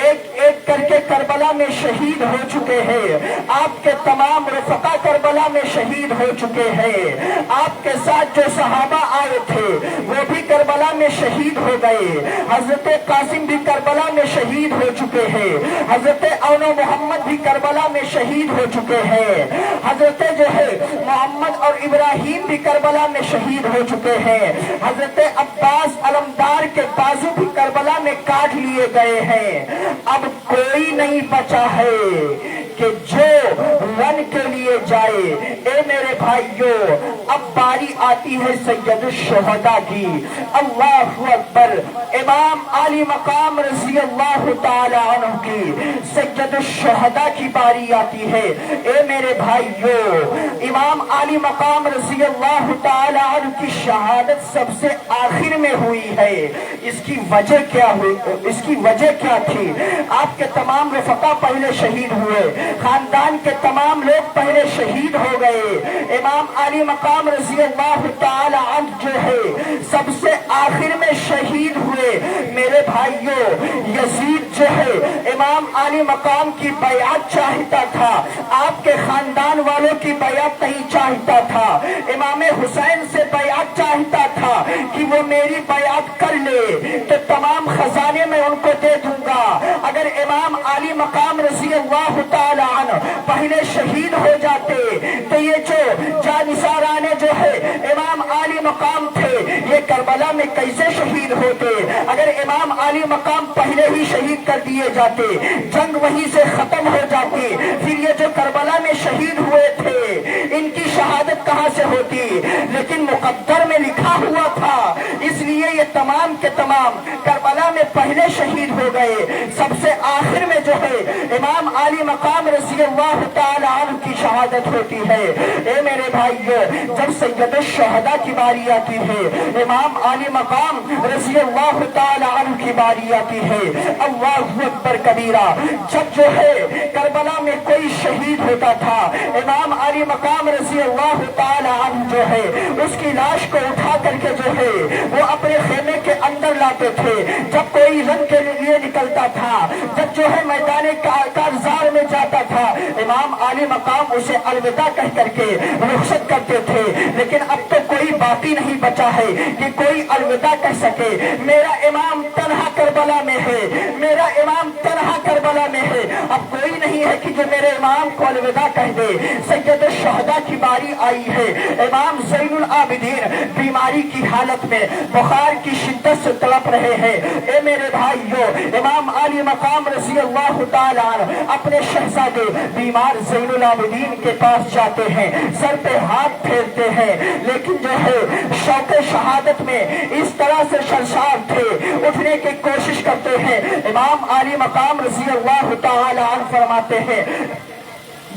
ایک ایک کر کے کربلا میں شہید ہو چکے ہیں۔ آپ کے تمام رفقا کربلا میں شہید ہو چکے ہیں۔ آپ کے ساتھ جو صحابہ آئے تھے وہ بھی کربلا میں شہید ہو گئے۔ حضرت قاسم بھی کربلا میں شہید ہو چکے ہیں۔ حضرت اون و محمد بھی کربلا میں شہید ہو چکے ہیں۔ حضرت جو ہے محمد اور ابراہیم بھی کربلا میں شہید ہو چکے ہیں۔ حضرت عباس علمدار کے بازو بھی کربلا میں کاٹ لیے گئے ہیں۔ اب کوئی نہیں بچا ہے کہ جو رن کے لیے جائے۔ اے میرے بھائیوں، اب باری آتی ہے سید الشہداء کی۔ اللہ اکبر۔ امام علی مقام رضی اللہ تعالی عنہ کی سید الشہداء کی باری آتی ہے۔ اے میرے بھائیوں، امام علی مقام رضی اللہ تعالی عنہ کی شہادت سب سے آخر میں ہوئی ہے۔ اس کی وجہ کیا ہوئی؟ اس کی وجہ کیا تھی؟ آپ کے تمام رفقا پہلے شہید ہوئے، خاندان کے تمام لوگ پہلے شہید ہو گئے۔ امام علی مقام رضی اللہ تعالی عنہ جو ہے سب سے آخر میں شہید ہوئے۔ میرے بھائیوں، یزید جو ہے امام علی مقام کی بیعت چاہتا تھا، آپ کے خاندان والوں کی بیعت نہیں چاہتا تھا۔ امام حسین سے بیعت چاہتا تھا کہ وہ میری بیعت کر لے تو تمام خزانے میں ان کو دے دوں گا۔ اگر امام علی مقام رضی اللہ تعالی عنہ پہلے شہید ہو جاتے تو یہ جو جانثارانے جو ہے امام علی مقام تھے یہ کربلا میں کیسے شہید ہوتے؟ اگر امام علی مقام پہلے ہی شہید کر دیے جاتے، جنگ وہیں سے ختم ہو جاتی، پھر یہ جو کربلا میں شہید ہوئے تھے ان کی شہادت کہاں سے ہوتی؟ لیکن مقدر میں لکھا ہوا تھا، اس لیے یہ تمام کے تمام کربلا میں پہلے पहले शहीद हो गए। सबसे आखिर में जो है इमाम आली मकाम रज़ी अल्लाह ताला अन्हु की शहादत होती है। ए मेरे भाइयों, जब सैयद शहदा की बारी आती है, इमाम आली मकाम रज़ी अल्लाह ताला अन्हु की बारी आती है, अल्लाहु अकबर कबीरा। जब जो है करबला में कोई शहीद होता था, इमाम आली मकाम रज़ी अल्लाह ताला अन्हु जो है उसकी लाश को उठा करके जो है वो अपने खेमे के अंदर लाते थे। जब कोई रन के लिए निकलता था, जब जो है मैदान कारज़ार में जाता था, इमाम आली मकाम उसे अलविदा कह करके रुखसत करते थे। लेकिन अब तो कोई बाकी नहीं बचा है कि कोई अलविदा कह सके। मेरा इमाम तन्हा करबला में है, मेरा इमाम तन्हा करबला में है। अब कोई नहीं है कि जो मेरे इमाम को अलविदा कह दे। सैयद शहदा की बारी आई है। इमाम ज़ैनुल आबिदीन बीमारी की हालत में बुखार की शिद्दत से तड़प रहे हैं। ए मेरे भाइयों, इमाम आली मकाम रज़ी अल्लाह ताला अपने शहजादे बीमार ज़ैनुल आबिदीन के पास जाते हैं, सर पे हाथ फेरते हैं। लेकिन जो है शौक़े शहादत में इस तरह से शर्शार थे, उठने की कोशिश करते हैं। इमाम आली मकाम रज़ी अल्लाह ताला फरमाते हैं,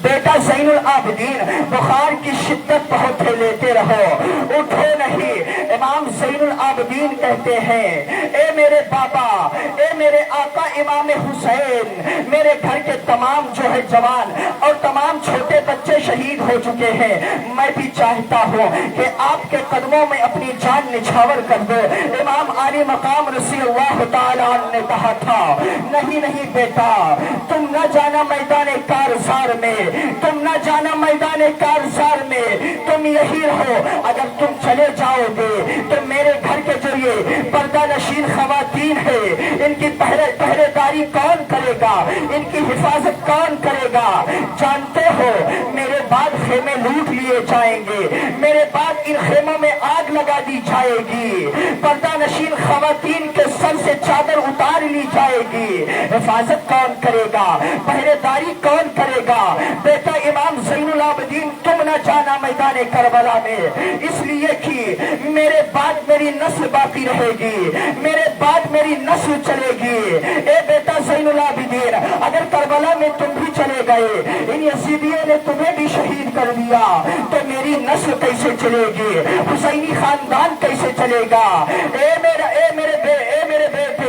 बेटा ज़ैनुल आबिदीन, बुखार की शिद्दत बहुत है, लेते रहो, उठो नहीं। इमाम ज़ैनुल आबिदीन कहते हैं, ए मेरे बाबा, ए मेरे आका इमाम हुसैन, मेरे घर के तमाम जो है जवान और तमाम छोटे बच्चे शहीद हो चुके हैं। मैं भी चाहता हूँ कि आपके कदमों में अपनी जान निछावर कर दो। इमाम आली मकाम रज़ी अल्लाह ताला ने कहा था, नहीं नहीं बेटा, तुम न जाना मैदान कारज़ार में, तुम न जाना मैदान कारज़ार में, तुम यही रहो। अगर तुम चले जाओगे तो मेरे घर के जो ये पर्दा नशीन खवातीन है, इनकी पहरेदारी कौन करेगा, इनकी हिफाजत कौन करेगा? जानते हो, मेरे बाद खेमे लूट लिए जाएंगे, मेरे बाद इन खेमों में आग लगा दी जाएगी, पर्दा नशीन खवातीन के सर से चादर उतार ली जाएगी। हिफाजत कौन करेगा, पहरेदारी कौन करेगा? बेटा इमाम ज़ैनुल आबिदीन, तुम न जाना मैदान करबला में, इसलिए कि मेरे बाद मेरी नस्ल बाकी रहेगी, मेरे बाद मेरी नस्ल चलेगी। ए बेटा ज़ैनुल आबिदीन, अगर करबला में तुम भी चले गए, इन यजीदियों ने तुम्हें भी शहीद कर दिया, तो मेरी नस्ल कैसे चलेगी, हुसैनी खानदान कैसे चलेगा? ए मेरे बेटे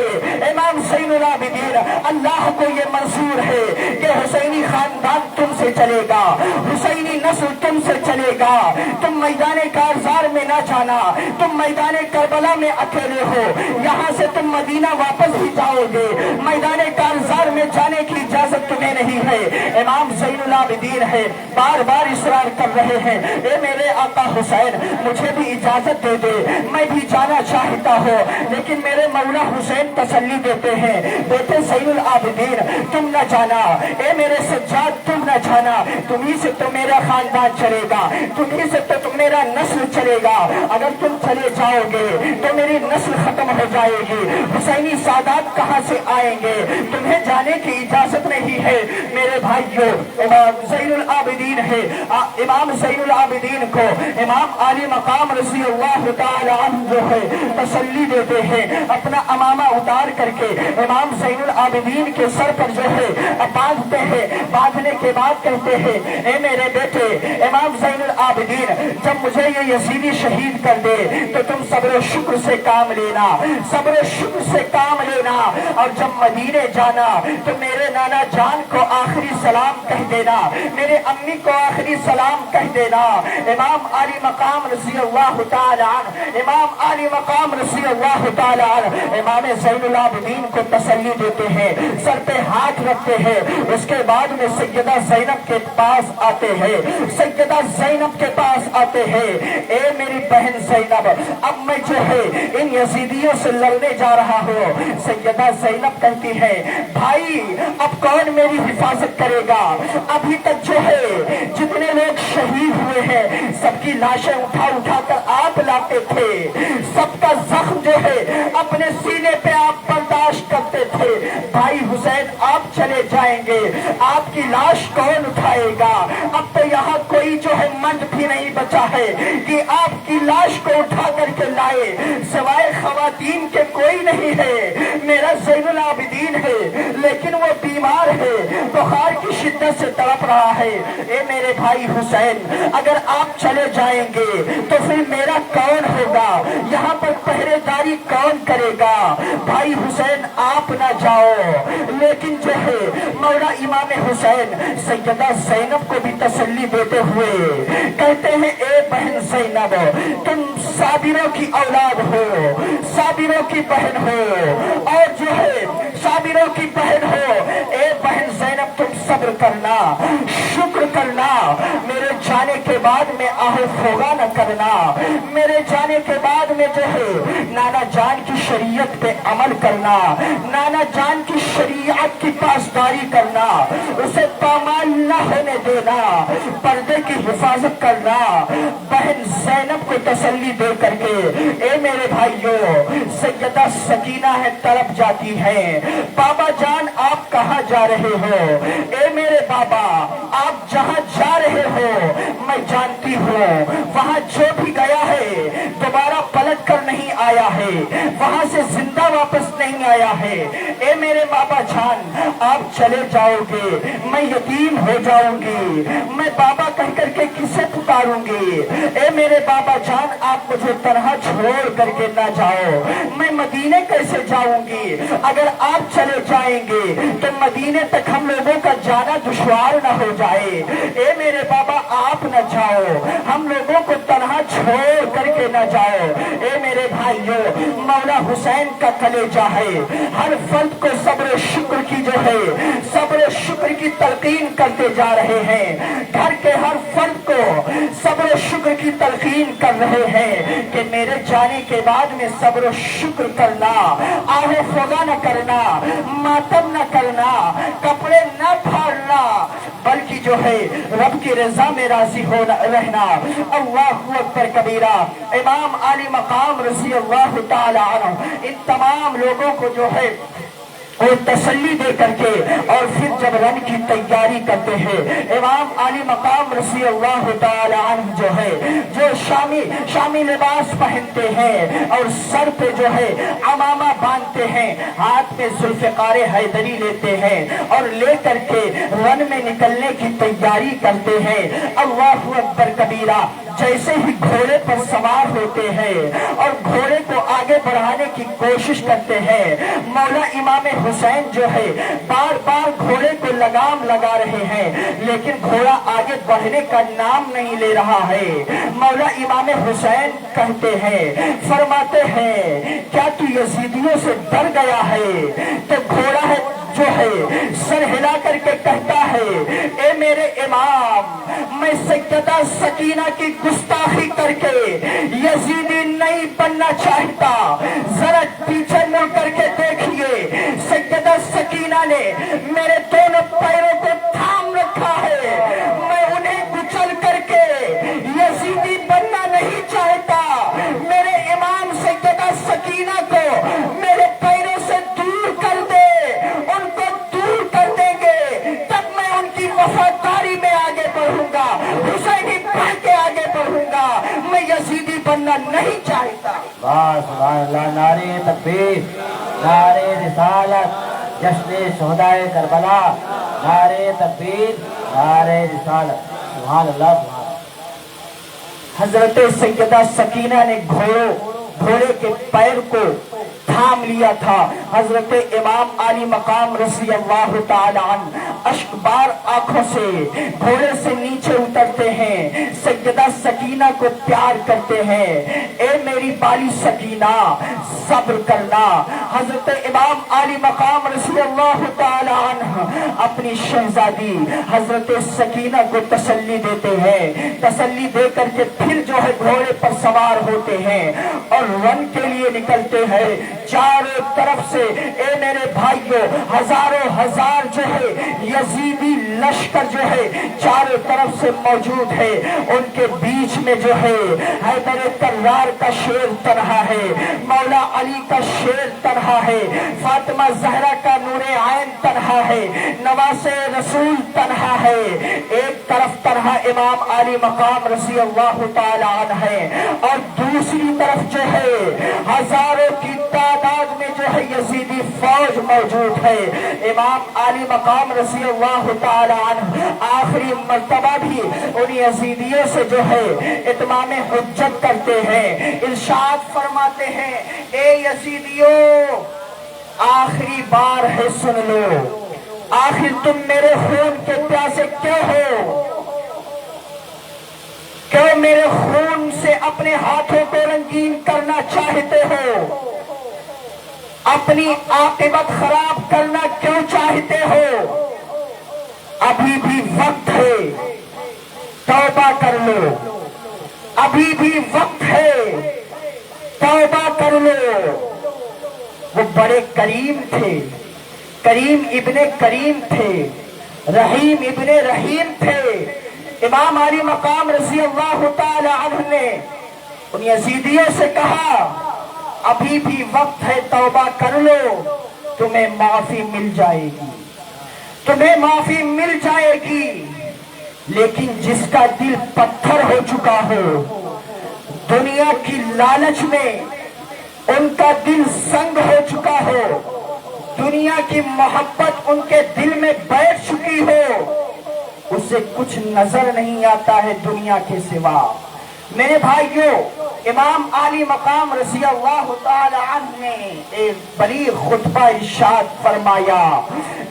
इमाम ज़ैनुल आबिदीन, अल्लाह को ये मंजूर है कि हुसैनी खानदान तुमसे चलेगा, हुसैनी नस्ल तुमसे चलेगा। तुम मैदान कारज़ार में ना जाना, तुम मैदान करबला में अकेले हो, यहाँ से तुम मदीना वापस भी जाओगे, मैदान कारज़ार में जाने की इजाजत तुम्हें नहीं है। इमाम ज़ैनुल आबिदीन है, बार बार इसरार कर रहे हैं, ए मेरे आका हुसैन, मुझे भी इजाजत दे दे, मैं भी जाना चाहता हूँ। लेकिन मेरे मौला हुसैन तसल्ली देते हैं, बेटे ज़ैनुल आबिदीन, तुम न जाना, ए मेरे सज्जाद, तुम न जाना, तुम्ही से तो मेरा खानदान चलेगा, तुम्ही से तो मेरा नस्ल चलेगा। अगर तुम चले जाओगे तो मेरी नस्ल खत्म हो जाएगी, हुसैनी सादात कहाँ से आएंगे? तुम्हें जाने की इजाजत नहीं है। मेरे भाइयों, इमाम ज़ैनुल आबिदीन है, इमाम ज़ैनुल आबिदीन को इमाम आली मकाम रज़ी अल्लाह ताला अन्हु जो है तसल्ली देते हैं, अपना अमामा उतार करके इमाम ज़ैनुल आबिदीन के सर पर जो है बांधते हैं। बांधने के बाद कहते हैं, ए मेरे बेटे इमाम ज़ैनुल आबिदीन, जब मुझे ये यजीदी शहीद कर दे तो तुम सब्र शुक्र से काम लेना, सब्र शुक्र से काम लेना, और जब मदीने जाना तो मेरे नाना जान को आखिरी सलाम कह देना, मेरे अम्मी को आखिरी सलाम कह देना। इमाम आली मकाम रज़ी अल्लाह ताला, इमाम आली मकाम रज़ी अल्लाह ताला इमाम ज़ैनुल आबिदीन को तसल्ली देते हैं, सर पे हाथ रखते हैं। उसके बाद में सैयदा ज़ैनब के पास आते हैं, सैयदा ज़ैनब के पास आते हैं, ए मेरी बहन ज़ैनब, अब मैं जो है इन यजीदियों से लड़ने जा रहा हूँ। सैयदा ज़ैनब कहती है, भाई अब कौन मेरी हिफाजत करेगा? अभी तक जो है जितने लोग शहीद हुए हैं सबकी लाशें उठा उठा कर आप लाते थे, सबका जख्म जो है अपने सीने पे आप बर्दाश्त करते थे। भाई हुसैन आप चले जाएंगे, आपकी लाश कौन उठाएगा? अब तो यहाँ कोई जो है सांड भी नहीं बचा है कि आपकी लाश को उठा करके लाए, सिवाय खवातीन के कोई नहीं है। मेरा ज़ैनुल आबिदीन है लेकिन वो बीमार है, बुखार की शिद्दत से तड़प रहा है। ए मेरे भाई हुसैन, अगर आप चले जाएंगे तो फिर मेरा कौन होगा, यहाँ पर पहरेदारी कौन करेगा? भाई हुसैन आप ना जाओ। लेकिन जो है मौला इमाम हुसैन सैयदा ज़ैनब को भी तसल्ली देते हुए कहते हैं, ए बहन ज़ैनब, तुम साबिरों की औलाद हो, साबिरों की बहन हो, और जो है साबिरों की बहन हो। ए बहन ज़ैनब, तुम सब्र करना, शुक्र करना, मेरे जाने के बाद में आहो फोगा न करना, मेरे जाने के बाद में जो है नाना जान की शरीयत पे अमल करना, नाना जान की शरीयत की पासदारी करना, उसे पामाल न होने देना, पर्दे की हिफाजत करना। बहन ज़ैनब को तसल्ली दे करके, ए मेरे भाइयों, सैयदा सकीना है तड़प जाती है। बाबा जान आप कहाँ जा रहे हो? ए मेरे बाबा, आप जहाँ जा रहे हो मैं जानती हूँ, वहाँ जो भी गया है दोबारा पलट कर नहीं आया है, वहाँ से जिंदा वापस नहीं आया है। ए मेरे बाबा जान, आप चले जाओगे, मैं यतीम हो जाऊंगी, मैं बाबा कह करके किसे पुकारूंगी? ए मेरे बाबा जान, आप मुझे तरह छोड़ करके ना जाओ, मैं मदीने कैसे जाऊंगी? अगर आप चले जाएंगे तो मदीने तक हम लोगों का जाना दुश्वार न हो जाए। ए मेरे बाबा, आप न जाओ, हम लोगों को तरह छोड़ करके न जाओ। ए मेरे भाइयों, मौला हुसैन का कलेजा है, हर फर्द को सब्र शुक्र की जो है सब्र शुक्र की तलकीन करते जा रहे हैं। घर के हर फर्द को सब्र शुक्र की तलकीन कर रहे हैं कि मेरे जाने के बाद में सब्र शुक्र करना, आहो फोगा न करना, मातम न करना, कपड़े न फाड़ना, बल्कि जो है रब की रजा में राजी हो रहना। अल्लाहु अकबर कबीरा। इमाम आली मकाम रज़ी अल्लाह ताला अन्हु इन तमाम लोगों को जो है और तसल्ली दे करके और फिर जब रन की तैयारी करते हैं, इमाम आली मकाम रज़ी अल्लाह ताला अन्हु जो है जो शामी लिबास पहनते हैं और सर पे जो है अमामा बांधते हैं, हाथ में जुल्फ़िकार हैदरी लेते हैं और ले करके रन में निकलने की तैयारी करते हैं। अल्लाहु अकबर कबीरा। जैसे ही घोड़े पर सवार होते हैं और घोड़े को आगे बढ़ाने की कोशिश करते हैं, मौला इमाम हुसैन जो है बार बार घोड़े को लगाम लगा रहे हैं, लेकिन घोड़ा आगे बढ़ने का नाम नहीं ले रहा है। मौला इमाम हुसैन कहते हैं, फरमाते हैं, क्या तू यजीदियों से डर गया है? तो घोड़ा है जो है सर हिला करके कहता है, ए मेरे इमाम, मैं सैयदा सकीना की गुस्ताखी करके यजीदी नहीं बनना चाहता। जरा पीछे मुड़ करके देखिए, सैयदा सकीना ने मेरे दोनों पैरों को थाम रखा है, मैं उन्हें कुचल करके यजीदी बनना नहीं चाहता। मेरे इमाम सैयदा सकीना को मेरे पैरों से दूर कर दे, उनको दूर कर देंगे तब मैं उनकी वफादारी में आगे बढ़ूंगा, हुसैनी बन के आगे बढ़ूंगा, मैं यजीदी बनना नहीं चाहता। नारे तकबीर, नारे रिसालत, जश्न शुहदाए करबला, नारे तकबीर, नारे रिसालत। सुभान अल्लाह। हजरत सैयदा सकीना ने घोड़े के पैर को थाम लिया था। हजरत इमाम आली मकाम रज़ी अल्लाह ताला अन्हु अश्कबार आंखों से घोड़े से नीचे उतरते हैं, सैयदा सकीना को प्यार करते हैं। ए मेरी बाली सकीना, सब्र करना। हजरत इमाम आली मकाम रज़ी अल्लाह ताला अन्हु अपनी शहजादी हजरत सकीना को तसल्ली देते हैं। तसल्ली दे करके फिर जो है घोड़े पर सवार होते हैं और रन के लिए निकलते हैं। चारों तरफ से ए मेरे भाइयों हजारों हजार जो है यजीदी लश्कर जो है चारों तरफ से मौजूद है। उनके बीच में जो है हैदर कर्रार का शेर तन्हा है, मौला अली का शेर तन्हा है, फातिमा जहरा का नूरे आइन तन्हा है, नवासे रसूल तन्हा है। एक तरफ तन्हा इमाम अली मकाम रज़ी अल्लाह ताला अन्हु है और दूसरी तरफ जो है हजारों की तादाद में जो है यजीदी फौज मौजूद है। इमाम अली मकाम रज़ी अल्लाह ताला अन्हु आखिरी मर्तबा भी उन यजीदियों से जो है इत्माम हुज्जत करते हैं। इरशाद फरमाते हैं, ए यजीदियों आखिरी बार है सुन लो, आखिर तुम मेरे खून के प्यासे क्यों हो? क्यों मेरे खून से अपने हाथों को रंगीन करना चाहते हो? अपनी आकिबत खराब करना क्यों चाहते हो? अभी भी वक्त है, तौबा कर लो, अभी भी वक्त है, तौबा कर लो। वो बड़े करीम थे, करीम इब्ने करीम थे, रहीम इब्ने रहीम थे। इमाम अली मकाम रज़ी अल्लाह ताला अन्हु ने उन यजीदियों से कहा, अभी भी वक्त है, तौबा कर लो, तुम्हें माफी मिल जाएगी, तुम्हें माफी मिल जाएगी। लेकिन जिसका दिल पत्थर हो चुका हो, दुनिया की लालच में उनका दिल संग हो चुका हो, दुनिया की मोहब्बत उनके दिल में बैठ चुकी हो, उसे कुछ नजर नहीं आता है दुनिया के सिवा। मेरे भाइयों, इमाम अली मकाम रज़ी अल्लाह ताला अन्हु ने एक बड़ी खुतबा इरशाद फरमाया,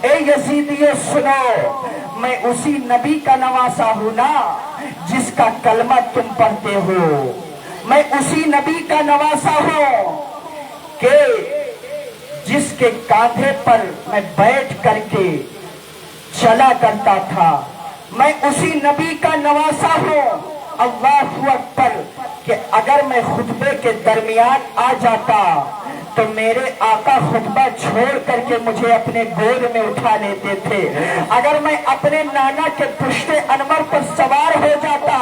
ए यजीदियों सुनो, मैं उसी नबी का नवासा हूं ना जिसका कलमा तुम पढ़ते हो, मैं उसी नबी का नवासा हूं कि जिसके कांधे पर मैं बैठ करके चला करता था, मैं उसी नबी का नवासा हूं। अल्लाहु अकबर कि अगर मैं खुतबे के दरमियान आ जाता तो मेरे आका खुतबा छोड़ करके मुझे अपने गोद में उठा लेते थे। अगर मैं अपने नाना के पुश्ते अनवर पर सवार हो जाता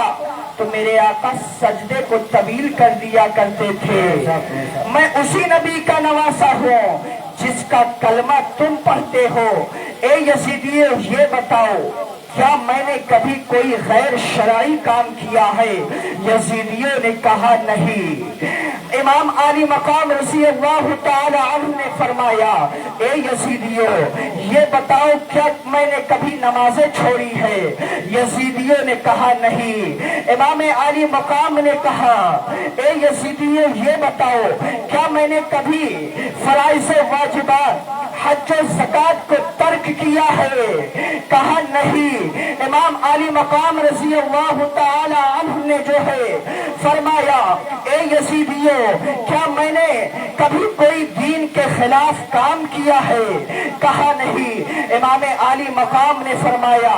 तो मेरे आका सजदे को तवील कर दिया करते थे। मैं उसी नबी का नवासा हूँ जिसका कलमा तुम पढ़ते हो। ए यजीदियों, ये बताओ, क्या मैंने कभी कोई गैर शरई काम किया है? यजीदियों ने कहा नहीं। इमाम अली मकाम रज़ी अल्लाह ताला अन्हु ने फरमाया, ए यजीदियों, ये बताओ क्या मैंने कभी नमाजें छोड़ी है? यजीदियों ने कहा नहीं। इमाम अली मकाम ने कहा, ए यजीदियों, ये बताओ क्या मैंने कभी फराइज़ वाजिबात हज और ज़कात को तर्क किया है? कहा नहीं। इमाम अली मकाम रज़ी अल्लाह ताला अन्हु ने जो है फरमाया, ए यजीदियों, क्या मैंने कभी कोई दीन के खिलाफ काम किया है? कहा नहीं। इमाम अली मकाम ने फरमाया,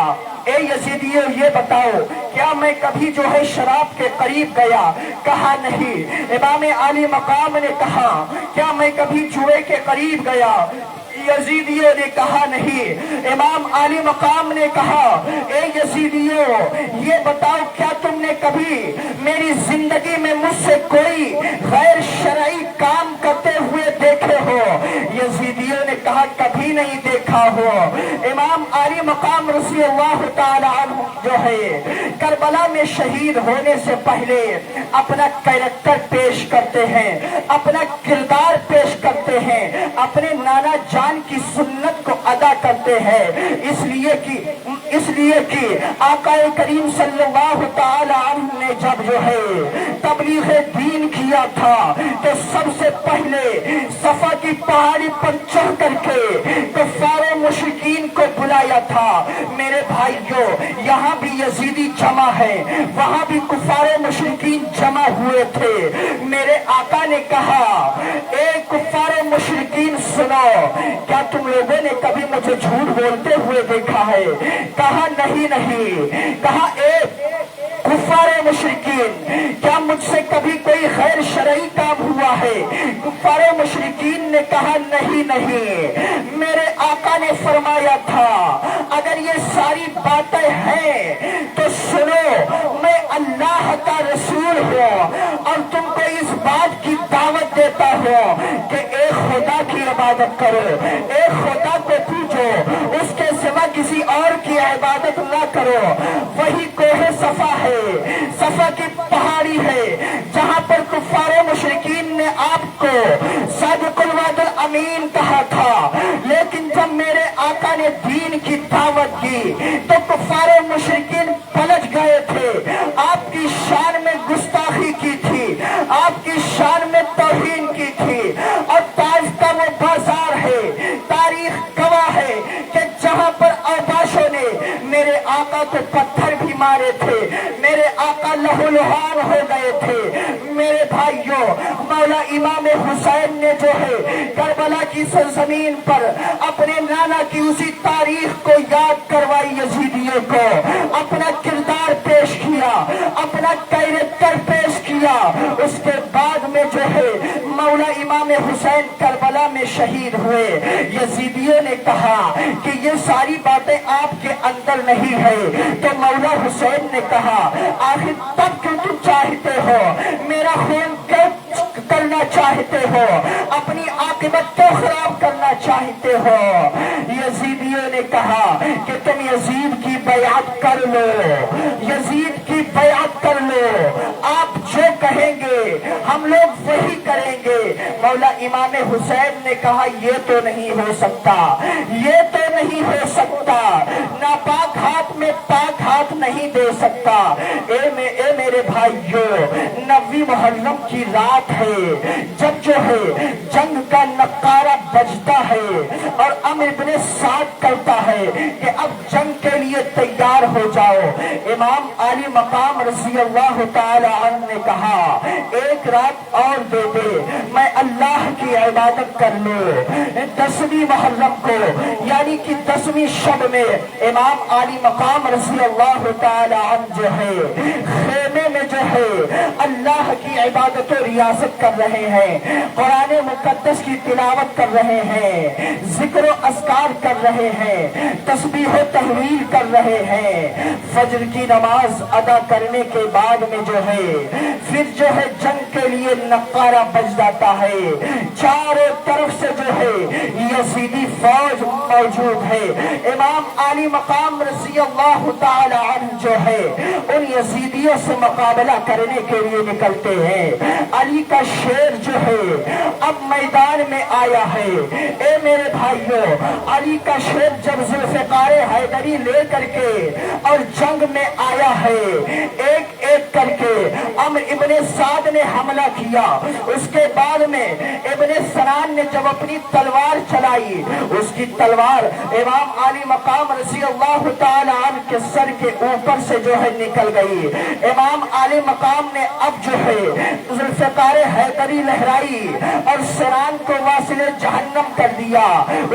ए यजीदियों, ये बताओ क्या मैं कभी जो है शराब के करीब गया? कहा नहीं। इमाम अली मकाम ने कहा, क्या मैं कभी जुए के करीब गया? यजीदियों ने कहा नहीं। इमाम अली मकाम ने कहा, ए यजीदियों, ये बताओ क्या तुमने कभी मेरी जिंदगी में मुझसे कोई गैर शरई काम करते हुए देखे हो? यजीदियों ने कहा, कभी नहीं देखा हो। इमाम अली मकाम रज़ी अल्लाह ताला अन्हु जो है करबला में शहीद होने से पहले अपना कैरेक्टर पेश करते हैं, अपना किरदार पेश करते हैं, अपने नाना जान की सुन्नत को अदा करते हैं। इसलिए कि आकाए करीम सल्लल्लाहु ताला अलैहि ने जब जो है तबलीग दीन किया था तो सबसे पहले सफा की पहाड़ी पर चढ़ करके कुफ्फार मुशरिकीन को बुलाया था। मेरे भाइयों, यहाँ भी यजीदी जमा है, वहाँ भी कुफ्फार मुशरिकीन जमा हुए थे। मेरे आका ने कहा, ए कुफ्फार मुशरिकीन सुनो, क्या तुम लोगों ने कभी मुझे झूठ बोलते हुए देखा है? कहा नहीं। कहा, ए कुफ्फार मुशरिकीन, क्या मुझसे कभी कोई गैर शरई काम हुआ है? कुफ्फार मुशरिकीन ने कहा नहीं नहीं। मेरे आका ने फरमाया था अगर ये सारी बातें हैं तो सुनो, मैं अल्लाह का रसूल हूँ और तुमको इस बात की दावत देता हूँ कि एक खुदा की इबादत करो, एक खुदा को पूजो, उसके सिवा किसी और की इबादत ना करो। वही कोहे सफा है, सफा की पहाड़ी है जहाँ पर कुफ्फार मुशरिकीन ने आपको सादिकुल वादुल अमीन कहा था, लेकिन जब मेरे आका ने दीन की दावत दी तो कुफ्फार मुशरिकीन पलट गए थे, आपकी शान में गुस्ताखी की थी, आपकी शान में तौहीन की थी। और ताइफ का वो बाजार है, तारीख गवाह है कि जहाँ पर अवबाशों ने मेरे आका को पत्थर भी मारे थे, मेरे आका लहूलुहान हो गए थे। मेरे भाइयों, मौला इमाम हुसैन ने जो है करबला की सरजमीन पर अपने नाना की उसी तारीख को याद करवाई, यजीदियों को अपना किरदार पेश किया, अपना कैरेक्टर पेश किया। उसके बाद में जो है मौला इमाम हुसैन करबला में शहीद हुए। यजीदियों ने कहा कि ये सारी बातें आपके अंदर नहीं है, तो मौला हुसैन ने कहा आखिर तब क्यों तुम चाहते हो, मेरा खून क्यों करना चाहते हो, अपनी आकिबत क्यों खराब करना चाहते हो? यजीदियों ने कहा कि तुम यजीद की बैअत कर लो, यजीद की बैअत कर लो, आप जो कहेंगे हम लोग वही करेंगे। मौला इमाम हुसैन ने कहा ये तो नहीं हो सकता, ये तो नहीं हो सकता, नापाक हाथ में पाक हाथ नहीं दे सकता। ए मेरे भाइयों, 9वीं मुहर्रम की रात है, जब जो है जंग का नक्कारा बजता है और अम्र इब्ने साद करता है कि अब जंग के लिए तैयार हो जाओ। इमाम आली मकाम रज़ी अल्लाह ताला अन्हु ने कहा एक रात और दे दे, मैं अल्लाह की इबादत कर लूं। 10वीं मुहर्रम को यानी कि 10वीं शब में इमाम आली मकाम रज़ी अल्लाह ताला अन्हु जो है खेमे में जो है अल्लाह की इबादत और रियासत कर रहे हैं, कुरान मुकद्दस की तिलावत कर रहे हैं, जिक्र अस्कार कर रहे हैं, तस्बीह तहलील कर रहे हैं। फजर की नमाज अदा करने के बाद में जो है फिर जो है जंग के लिए नक्कारा बज जाता है। चारों तरफ से जो है यजीदी फौज मौजूद है। इमाम आली मकाम रज़ी अल्लाह ताला अन्हु जो है उन यजीदियों से मुकाबला करने के लिए निकलते हैं। अली का शेर जो है अब मैदान में आया है। ए मेरे भाइयों, अली का शेर जब जुल्फ़िकार हैदरी ले करके और जंग में आया है, एक एक करके अम्र इब्ने साद ने हमला किया। उसके बाद में इब्ने सनान ने जब अपनी तलवार चलाई, उसकी तलवार इमाम आली मकाम रज़ी अल्लाह ताला अन्हु के सर के ऊपर से जो है निकल गई। इमाम आली मकाम ने अब जो है जुल्फ़िकार हैदरी लहराई और सनान को वासिले जहन्नम कर दिया।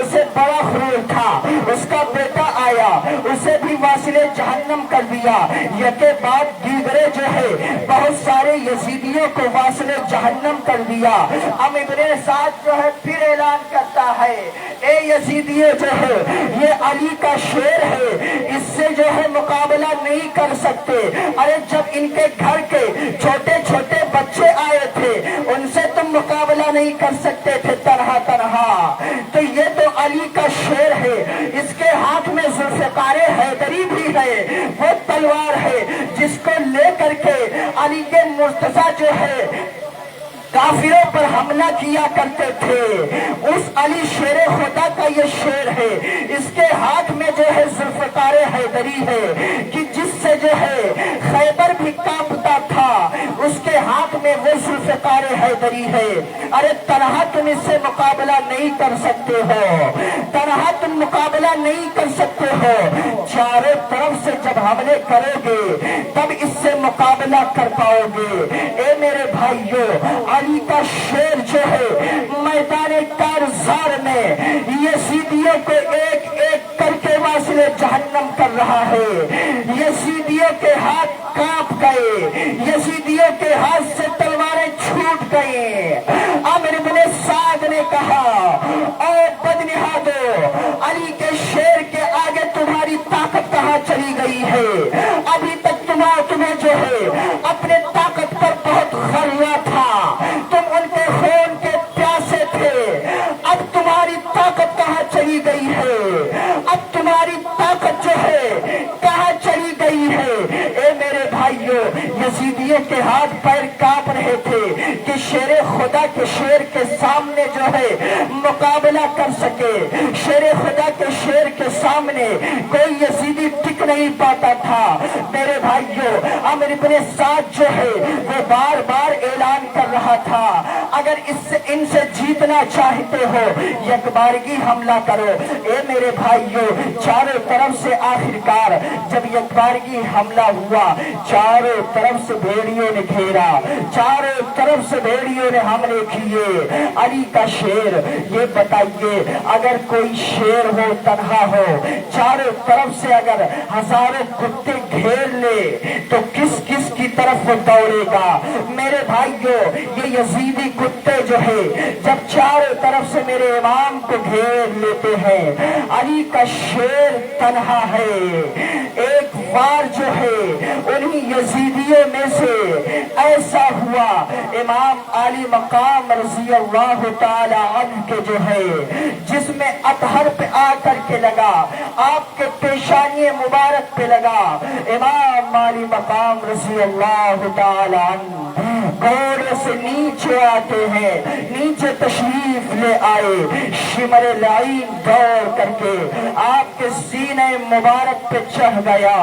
उसे बड़ा खुरूर था, उसका बेटा आया, उसे भी वासिले जहन्नम कर दिया। यके बाद दीगरे जो है बहुत सारे यजीदियों को वासिले जहन्नम कर दिया। अब इब्ने साद जो है फिर ऐलान करता है, ए यजीदियों जो है ये अली का शेर है, इससे जो है मुकाबला नहीं कर सकते। अरे जब इनके घर के छोटे छोटे बच्चे आए थे उनसे तुम मुकाबला नहीं कर सकते थे तरह तरह, तो ये तो अली का शेर है, इसके हाथ में जुल्फ़िकार हैदरी भी है, वो तलवार है जिसको लेकर के अली के मुर्तज़ा जो है काफिरों पर हमला किया करते थे। उस अली शेर खुदा का ये शेर है, इसके हाथ में जो है जुल्फ़िकार हैदरी है कि जिससे जो है खैबर भी कांपता था, उसके हाथ में वो जुल्फ़िकार हैदरी है। अरे तरह तुम इससे मुकाबला नहीं कर सकते हो, तरह तुम मुकाबला नहीं कर सकते हो। चारों तरफ से जब हमले करोगे तब इससे मुकाबला कर पाओगे। ए मेरे भाइयों, अली का शेर जो है मैदान कारज़ार में यजीदियों को एक एक करके वासिले जहन्नम कर रहा है। यजीदियों के हाथ कांप गए, यजीदियों के हाथ से तलवारें छूट गई। आमिर इब्ने साद ने कहा, ओ बदनिहादो, अली के शेर के आगे तुम्हारी ताकत कहाँ चली गई है? अभी तक तुम्हें जो है अपने ताकत पर बहुत गर्व था, तुम उनके खून के प्यासे थे, अब तुम्हारी ताकत कहाँ चली गई है? अब तुम्हारी ताकत जो है कहाँ चली गई है? ए मेरे भाइयों, यजीदियों के हाथ पैर कांप रहे थे कि शेर खुदा के शेर के सामने जो है मुकाबला कर सके। शेर खुदा के शेर के सामने कोई यजीदी टिक नहीं पाता था। मेरे भाइयों, आमिर इब्ने साद जो है वो बार बार ऐलान कर रहा था, अगर इनसे जीतना चाहते हो यकबारगी हमला करो। ए मेरे भाइयों, चारों तरफ से आखिरकार जब यकबारगी हमला हुआ, चारों तरफ से भेड़ियों ने घेरा, चारों तरफ से भेड़ियों ने हमले किए। अली का शेर, ये बताइए, अगर कोई शेर हो, तन्हा हो, चारों तरफ से अगर हजारों कुत्ते घेर ले तो किस किस की तरफ वो दौड़ेगा? मेरे भाइयों, ये यजीदी कुत्ते जो है जब चारों तरफ से मेरे इमाम को घेर लेते हैं, अली का शेर तन्हा है। एक बार जो है उन्हीं यजीदियों में से ऐसा हुआ, इमाम अली मकाम रज़ी अल्लाह ताला अन्हु के जो है जिसमें अतहर पे आकर के लगा, आपके पेशानी मुबारक पे लगा। इमाम अली मकाम रज़ी अल्लाह ताला अन्हु घोड़े से नीचे आते हैं, नीचे तशरीफ ले आए, शिमर लाइन दौड़ करके आपके सीने मुबारक पे चढ़ गया।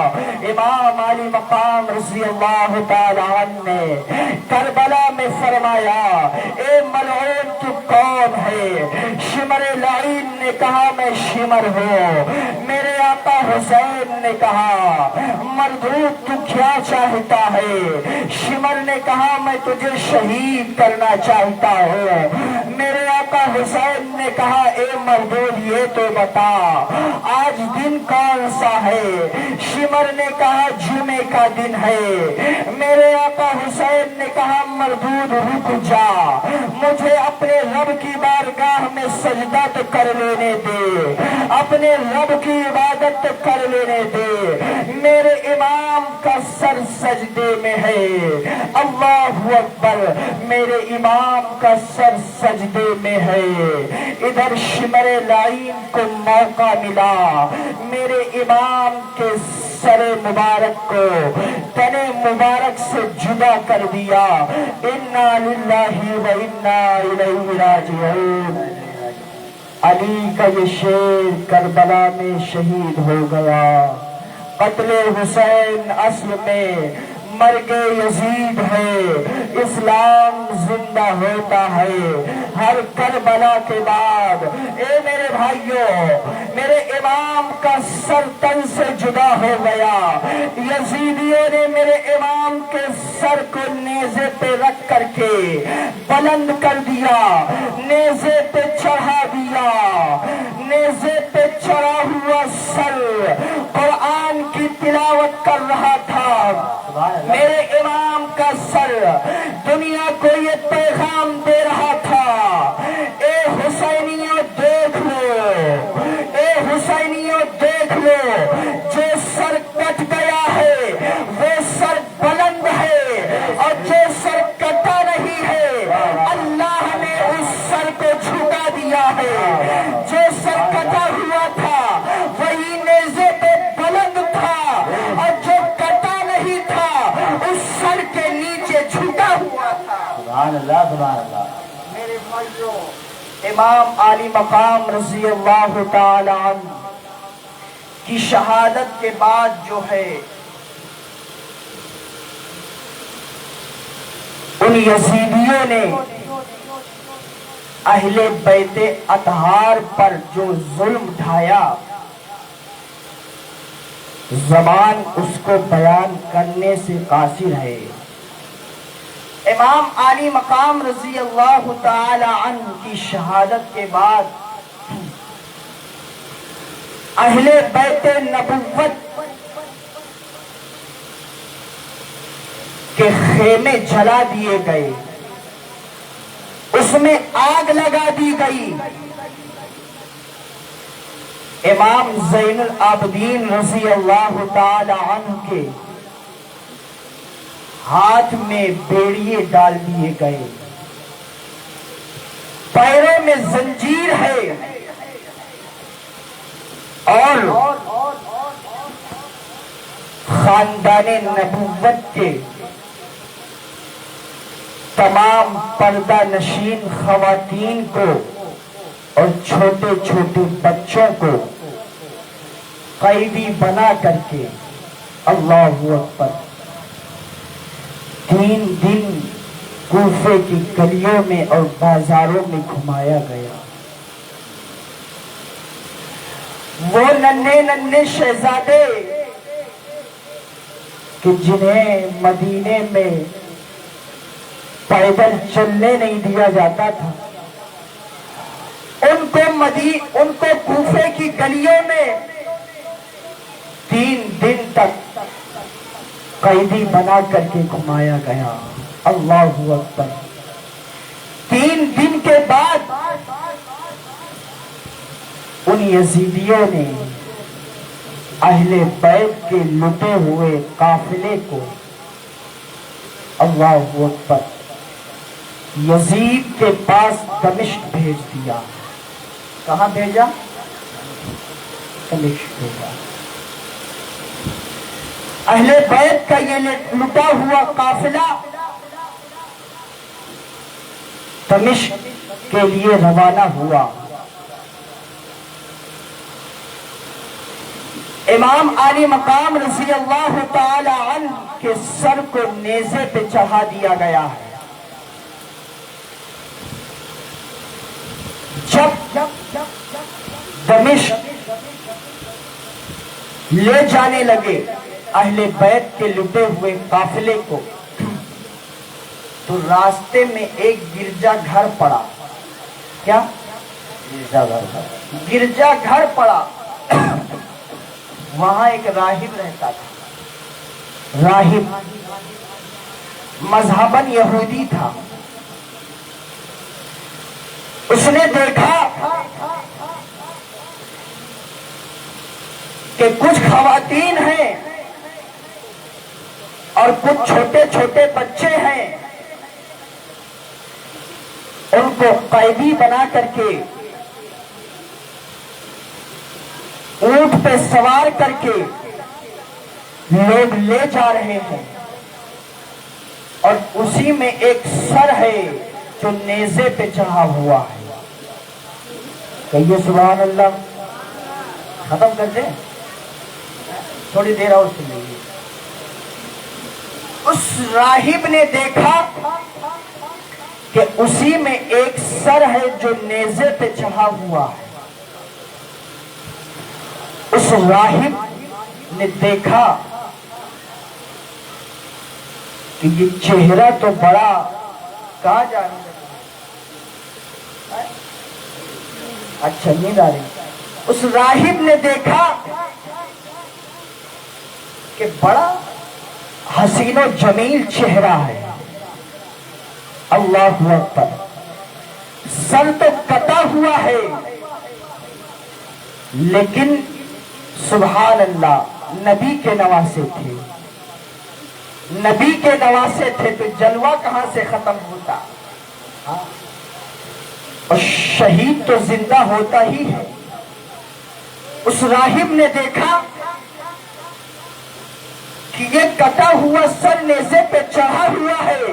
इमाम अली मकाम रज़ी अल्लाह ताला अन्हु ने करबला में फरमाया, ए मलऊन तू कौन है? शिमर लाइन ने कहा, मैं शिमर हूँ। मेरे आका हुसैन ने कहा, मरदूद तू क्या चाहता है? शिमर ने कहा, मैं तुझे शहीद करना चाहता हूँ। मेरे आका हुसैन ने कहा, ए मरदूद ये तो बता, आज दिन कौन सा है? शिमर ने कहा, जुमे का दिन है। मेरे आका हुसैन ने कहा, मरदूद रुक जा, मुझे अपने रब की बारगाह में सजदा तो कर लेने दे, अपने रब की इबादत तो कर लेने दे। मेरे इमाम का सर सजदे में है, अल्लाहु अकबर, मेरे इमाम का सर सजदे में है। इधर शिमरे लाइन को मौका मिला, मेरे इमाम के सरे मुबारक को तने मुबारक से जुदा कर दिया। इन्ना लिल्लाहि व इन्ना इलैहि राजिऊन। अली का ये शेर करबला में शहीद हो गया। कत्ले हुसैन असल में मर्गे यजीद है, इस्लाम जिंदा होता है हर करबला के बाद। ए मेरे भाइयों, मेरे इमाम का सर तन से जुदा हो गया। यजीदियों ने मेरे इमाम के सर को नेज़े पे रख करके बुलंद कर दिया, नेज़े पे चढ़ा दिया। नेज़े पे चढ़ा हुआ सर कुरान की तिलावत कर रहा था। मेरे इमाम का सर दुनिया को ये पैगाम दे रहा था, ए हुसैनियों देख लो, ए हुसैनियों देख लो, जो सर कट गया है वो सर बुलंद है, और जो सर कटा नहीं है अल्लाह ने उस सर को झुका दिया है। जो सर कटा हुआ था वही नेज़े पे बुलंद था, और जो कटा नहीं था उस सर के नीचे झुका हुआ था। सुभान अल्लाह, सुभान अल्लाह। मेरे भाइयों, इमाम आली मकाम रज़ी अल्लाह ताला अन्हु की शहादत के बाद जो है उन यजीदियों ने अहले बैते अतहार पर जो जुल्म ढाया, ज़बान उसको बयान करने से कासिर है। इमाम आली मकाम रज़ी अल्लाह ताला अन्हु की शहादत के बाद अहले बैते नबुव्वत کہ خیمے جلا دیے گئے، اس میں آگ لگا دی گئی۔ امام زین العابدین رضی اللہ تعالی عنہ کے ہاتھ میں بیڑیے ڈال دیے گئے، پیروں میں زنجیر ہے، اور خاندان نبوت کے تمام پردہ نشین خواتین کو اور چھوٹے چھوٹے بچوں کو قیدی بنا کر کے اللہ اکبر 3 دن کوفے کی گلیوں میں اور بازاروں میں گھمایا گیا۔ وہ ننھے ننھے شہزادے کہ جنہیں مدینے میں پیدل چلنے نہیں دیا جاتا تھا، ان کو کوفے کی گلیوں میں 3 دن تک قیدی بنا کر کے گھمایا گیا۔ اللہ اکبر۔ 3 دن کے بعد ان یزیدیوں نے اہل بیت کے لٹے ہوئے قافلے کو اللہ اکبر یزید کے پاس دمشق بھیج دیا۔ کہاں بھیجا؟ دمشق بھیجا۔ اہل بیت کا یہ لٹا ہوا قافلہ دمشق کے لیے روانہ ہوا۔ امام علی مقام رضی اللہ تعالی عنہ کے سر کو نیزے پہ چڑھا دیا گیا ہے۔ جب دمشق لے جانے لگے اہل بیت کے لٹے ہوئے قافلے کو، تو راستے میں ایک گرجا گھر پڑا۔ کیا؟ گرجا گھر پڑا۔ وہاں ایک راہب رہتا تھا۔ راہب مذہباً یہودی تھا۔ اس نے دیکھا کہ کچھ خواتین ہیں اور کچھ چھوٹے چھوٹے بچے ہیں، ان کو قیدی بنا کر کے اونٹ پہ سوار کر کے لوگ لے جا رہے ہیں، اور اسی میں ایک سر ہے جو نیزے پہ چڑھا ہوا ہے۔ کہیے سبحان اللہ۔ ختم کر دیں، تھوڑی دیر اور سنیے۔ اس راہب نے دیکھا کہ اسی میں ایک سر ہے جو نیزے پہ چڑھا ہوا ہے۔ اس راہب نے دیکھا کہ یہ چہرہ تو بڑا، کہاں جا رہے ہیں؟ اچھا نیند آ رہی۔ اس راہب نے دیکھا کہ بڑا حسین و جمیل چہرہ ہے۔ اللہ اکبر۔ سر تو کٹا ہوا ہے، لیکن سبحان اللہ نبی کے نواسے تھے، نبی کے نواسے تھے، تو جلوہ کہاں سے ختم ہوتا؟ اور شہید تو زندہ ہوتا ہی ہے۔ اس راہب نے دیکھا کہ یہ کٹا ہوا سر نیزے پہ چڑھا ہوا ہے،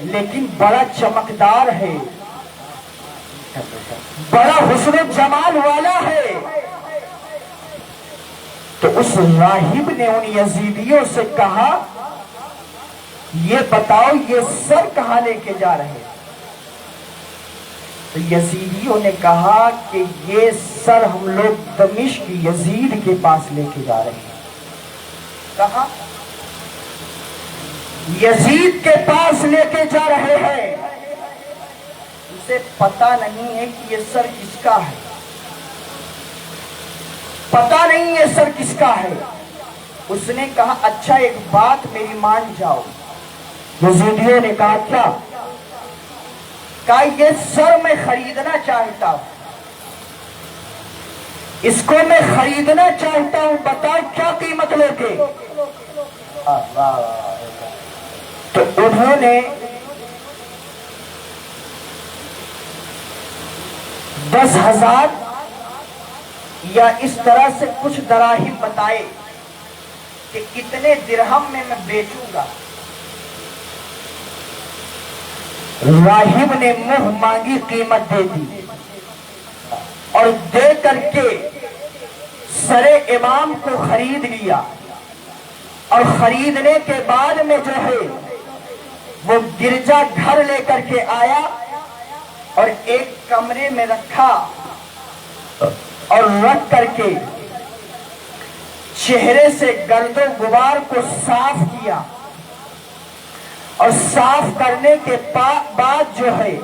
لیکن بڑا چمکدار ہے، بڑا حسن و جمال والا ہے۔ تو اس راہب نے ان یزیدیوں سے کہا، یہ بتاؤ یہ سر کہاں لے کے جا رہے ہیں؟ تو یزیدیوں نے کہا کہ یہ سر ہم لوگ دمشق یزید کے پاس لے کے جا رہے ہیں۔ کہا؟ یزید کے پاس لے کے جا رہے ہیں۔ اسے پتا نہیں ہے کہ یہ سر کس کا ہے، پتا نہیں یہ سر کس کا ہے۔ اس نے کہا اچھا ایک بات میری مان جاؤ، یزیدیوں نے کہا کیا؟ کہا یہ سر میں خریدنا چاہتا ہوں، اس کو میں خریدنا چاہتا ہوں، بتاؤ کیا قیمت لوگے؟ تو انہوں نے 10,000 یا اس طرح سے کچھ دراہم بتائے کہ اتنے درہم میں بیچوں گا۔ راہب نے منہ مانگی قیمت دے دی اور دے کر کے سر امام کو خرید لیا، اور خریدنے کے بعد میں جو ہے وہ گرجا گھر لے کر کے آیا اور ایک کمرے میں رکھا، اور رکھ کر کے چہرے سے گرد و غبار کو صاف کیا، اور صاف کرنے کے بعد جو ہے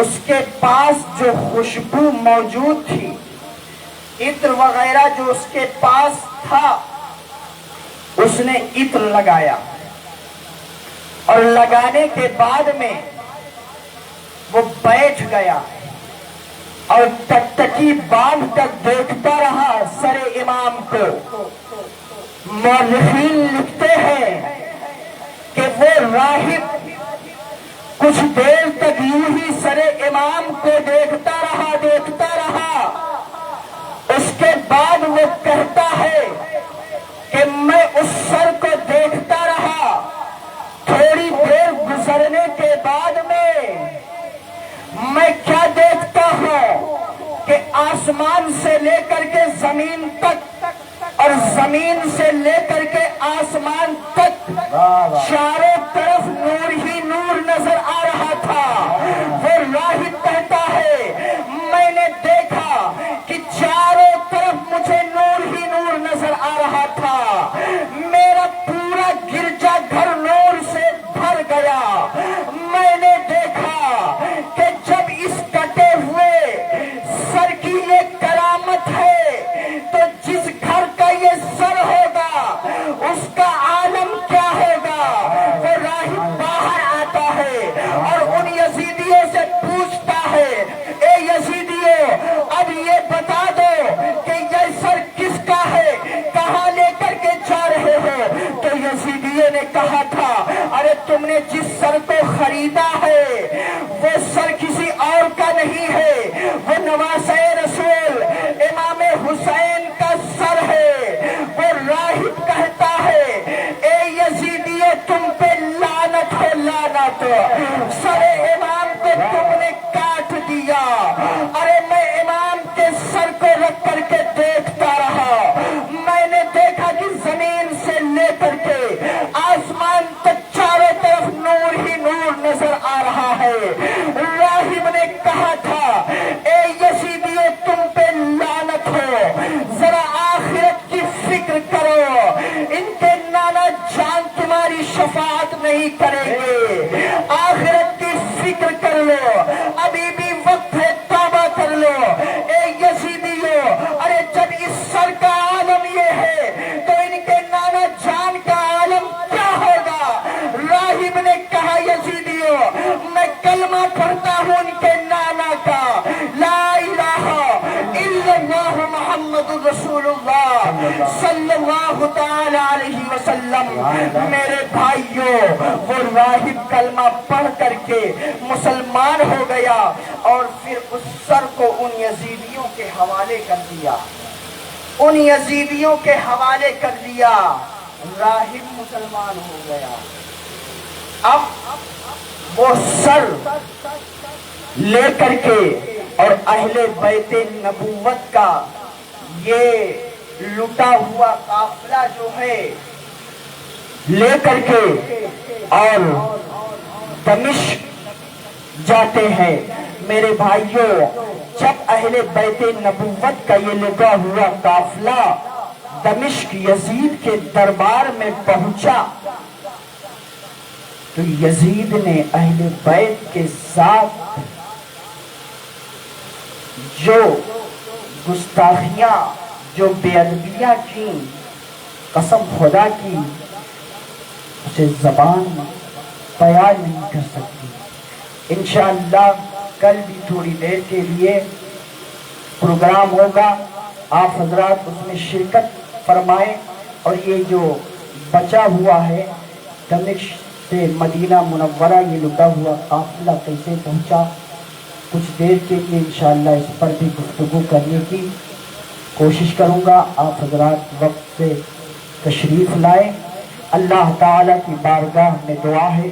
اس کے پاس جو خوشبو موجود تھی، عطر وغیرہ جو اس کے پاس تھا، اس نے عطر لگایا، اور لگانے کے بعد میں وہ بیٹھ گیا اور ٹکٹکی باندھ کر دیکھتا رہا سر امام کو۔ مورخین لکھتے ہیں کہ وہ راہب کچھ دیر تک یوں ہی سر امام کو دیکھتا رہا، اس کے بعد وہ کہتا ہے کہ میں اس سر کو دیکھتا رہا، تھوڑی دیر گزرنے کے بعد میں کیا دیکھتا ہوں کہ آسمان سے لے کر کے زمین تک اور زمین سے لے کر کے آسمان تک چاروں طرف نور ہی نور نظر آ رہا تھا۔ وہ راہب کہتا ہے میں نے دیکھا کہ چاروں طرف مجھے نور ہی نور نظر آ رہا تھا، میرا پورا گرجا گھر نور سے بھر گیا۔ میں نے دیکھا کہ جب اس کٹے ہوئے سر کی یہ کرامت ہے تو جس گھر کا یہ سر ہوگا اس کا عالم کیا ہوگا۔ وہ راہب باہر آتا ہے اور ان یزیدیوں سے پوچھتا ہے، اے یزیدیوں اب یہ بتا دو کہ یہ سر کس کا ہے، کہاں لے کر کے جا رہے ہو؟ تو یزیدیوں نے کہا تھا، ارے تم نے جس سر کو خریدا ہے وہ سر کسی اور کا نہیں ہے، وہ نواسۂ رسول امام حسین کا سر ہے۔ وہ راہب کہتا ہے، اے یزیدیوں تم پہ لعنت ہو لعنت، سر امام کو تم نے کاٹ دیا۔ ارے میں امام کے سر کو رکھ کر کے دیکھتا رہا، میں نے دیکھا کہ زمین سے لے کر کے آسمان تک چاروں طرف نور ہی نور نظر آ رہا ہے۔ راہب نے کہا تھا، اے یزیدیوں تم پہ لعنت ہو، ذرا آخرت کی فکر کرو، ان کے نانا جان تمہاری شفاعت نہیں کریں گے، آخرت کی فکر کر لو، ابھی بھی وقت ہے توبہ کر لو۔ اے یزیدیوں ارے جب اس سر کا عالم یہ ہے تو ان کے نانا جان کا عالم کیا ہوگا؟ راہب نے کہا، یزیدیوں میں کلمہ پڑھتا ہوں ان کے نانا کا، لا الہ الا اللہ محمد رسول اللہ صلی اللہ تعالی علیہ وسلم۔ میرے بھائیوں وہ راہب کلمہ پڑھ کر کے مسلمان ہو گیا اور پھر اس سر کو ان یزیدیوں کے حوالے کر دیا، ان یزیدیوں کے حوالے کر دیا، راہب مسلمان ہو گیا۔ اب وہ سر لے کر کے اور اہل بیت نبوت کا یہ لٹا ہوا قافلہ جو ہے لے کر کے اور دمشق جاتے ہیں۔ میرے بھائیوں جب اہل بیت نبوت کا یہ لٹا ہوا قافلہ دمشق یزید کے دربار میں پہنچا تو یزید نے اہل بیت کے ساتھ جو گستاخیاں جو بے ادبیاں کی، قسم خدا کی اسے زبان بیان نہیں کر سکتی۔ انشاءاللہ کل بھی تھوڑی دیر کے لیے پروگرام ہوگا، آپ حضرات اس میں شرکت فرمائیں۔ اور یہ جو بچا ہوا ہے دمشق سے مدینہ منورہ یہ لٹا ہوا قافلہ کیسے پہنچا، کچھ دیر کے لیے انشاءاللہ اس پر بھی گفتگو کرنے کی کوشش کروں گا۔ آپ حضرات وقت سے تشریف لائیں۔ اللہ تعالیٰ کی بارگاہ میں دعا ہے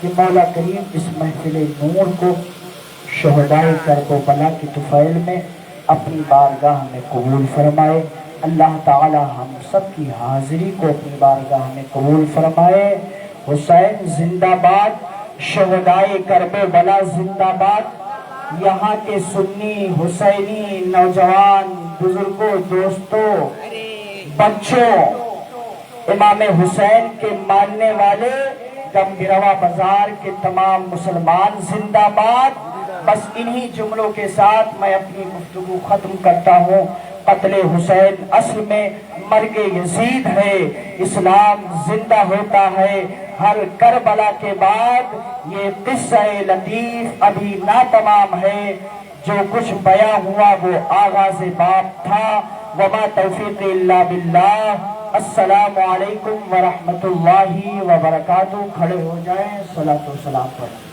کہ مولا کریم اس محفل نور کو شہدائے کرب و بلا کی طفیل میں اپنی بارگاہ میں قبول فرمائے۔ اللہ تعالیٰ ہم سب کی حاضری کو اپنی بارگاہ میں قبول فرمائے۔ حسین زندہ باد، شہدائے کرب و بلا زندہ باد۔ یہاں کے سنی حسینی نوجوان بزرگوں دوستوں بچوں امام حسین کے ماننے والے گمبروا بازار کے تمام مسلمان زندہ باد۔ بس انہی جملوں کے ساتھ میں اپنی گفتگو ختم کرتا ہوں۔ قتل حسین اصل میں مرگ یزید ہے، اسلام زندہ ہوتا ہے ہر کربلا کے بعد۔ یہ قصہ لطیف ابھی ناتمام ہے، جو کچھ بیاں ہوا وہ آغاز باب تھا۔ وما توفیق الا باللہ۔ السلام علیکم ورحمۃ اللہ وبرکاتہ۔ کھڑے ہو جائیں، صلاۃ و سلام پر۔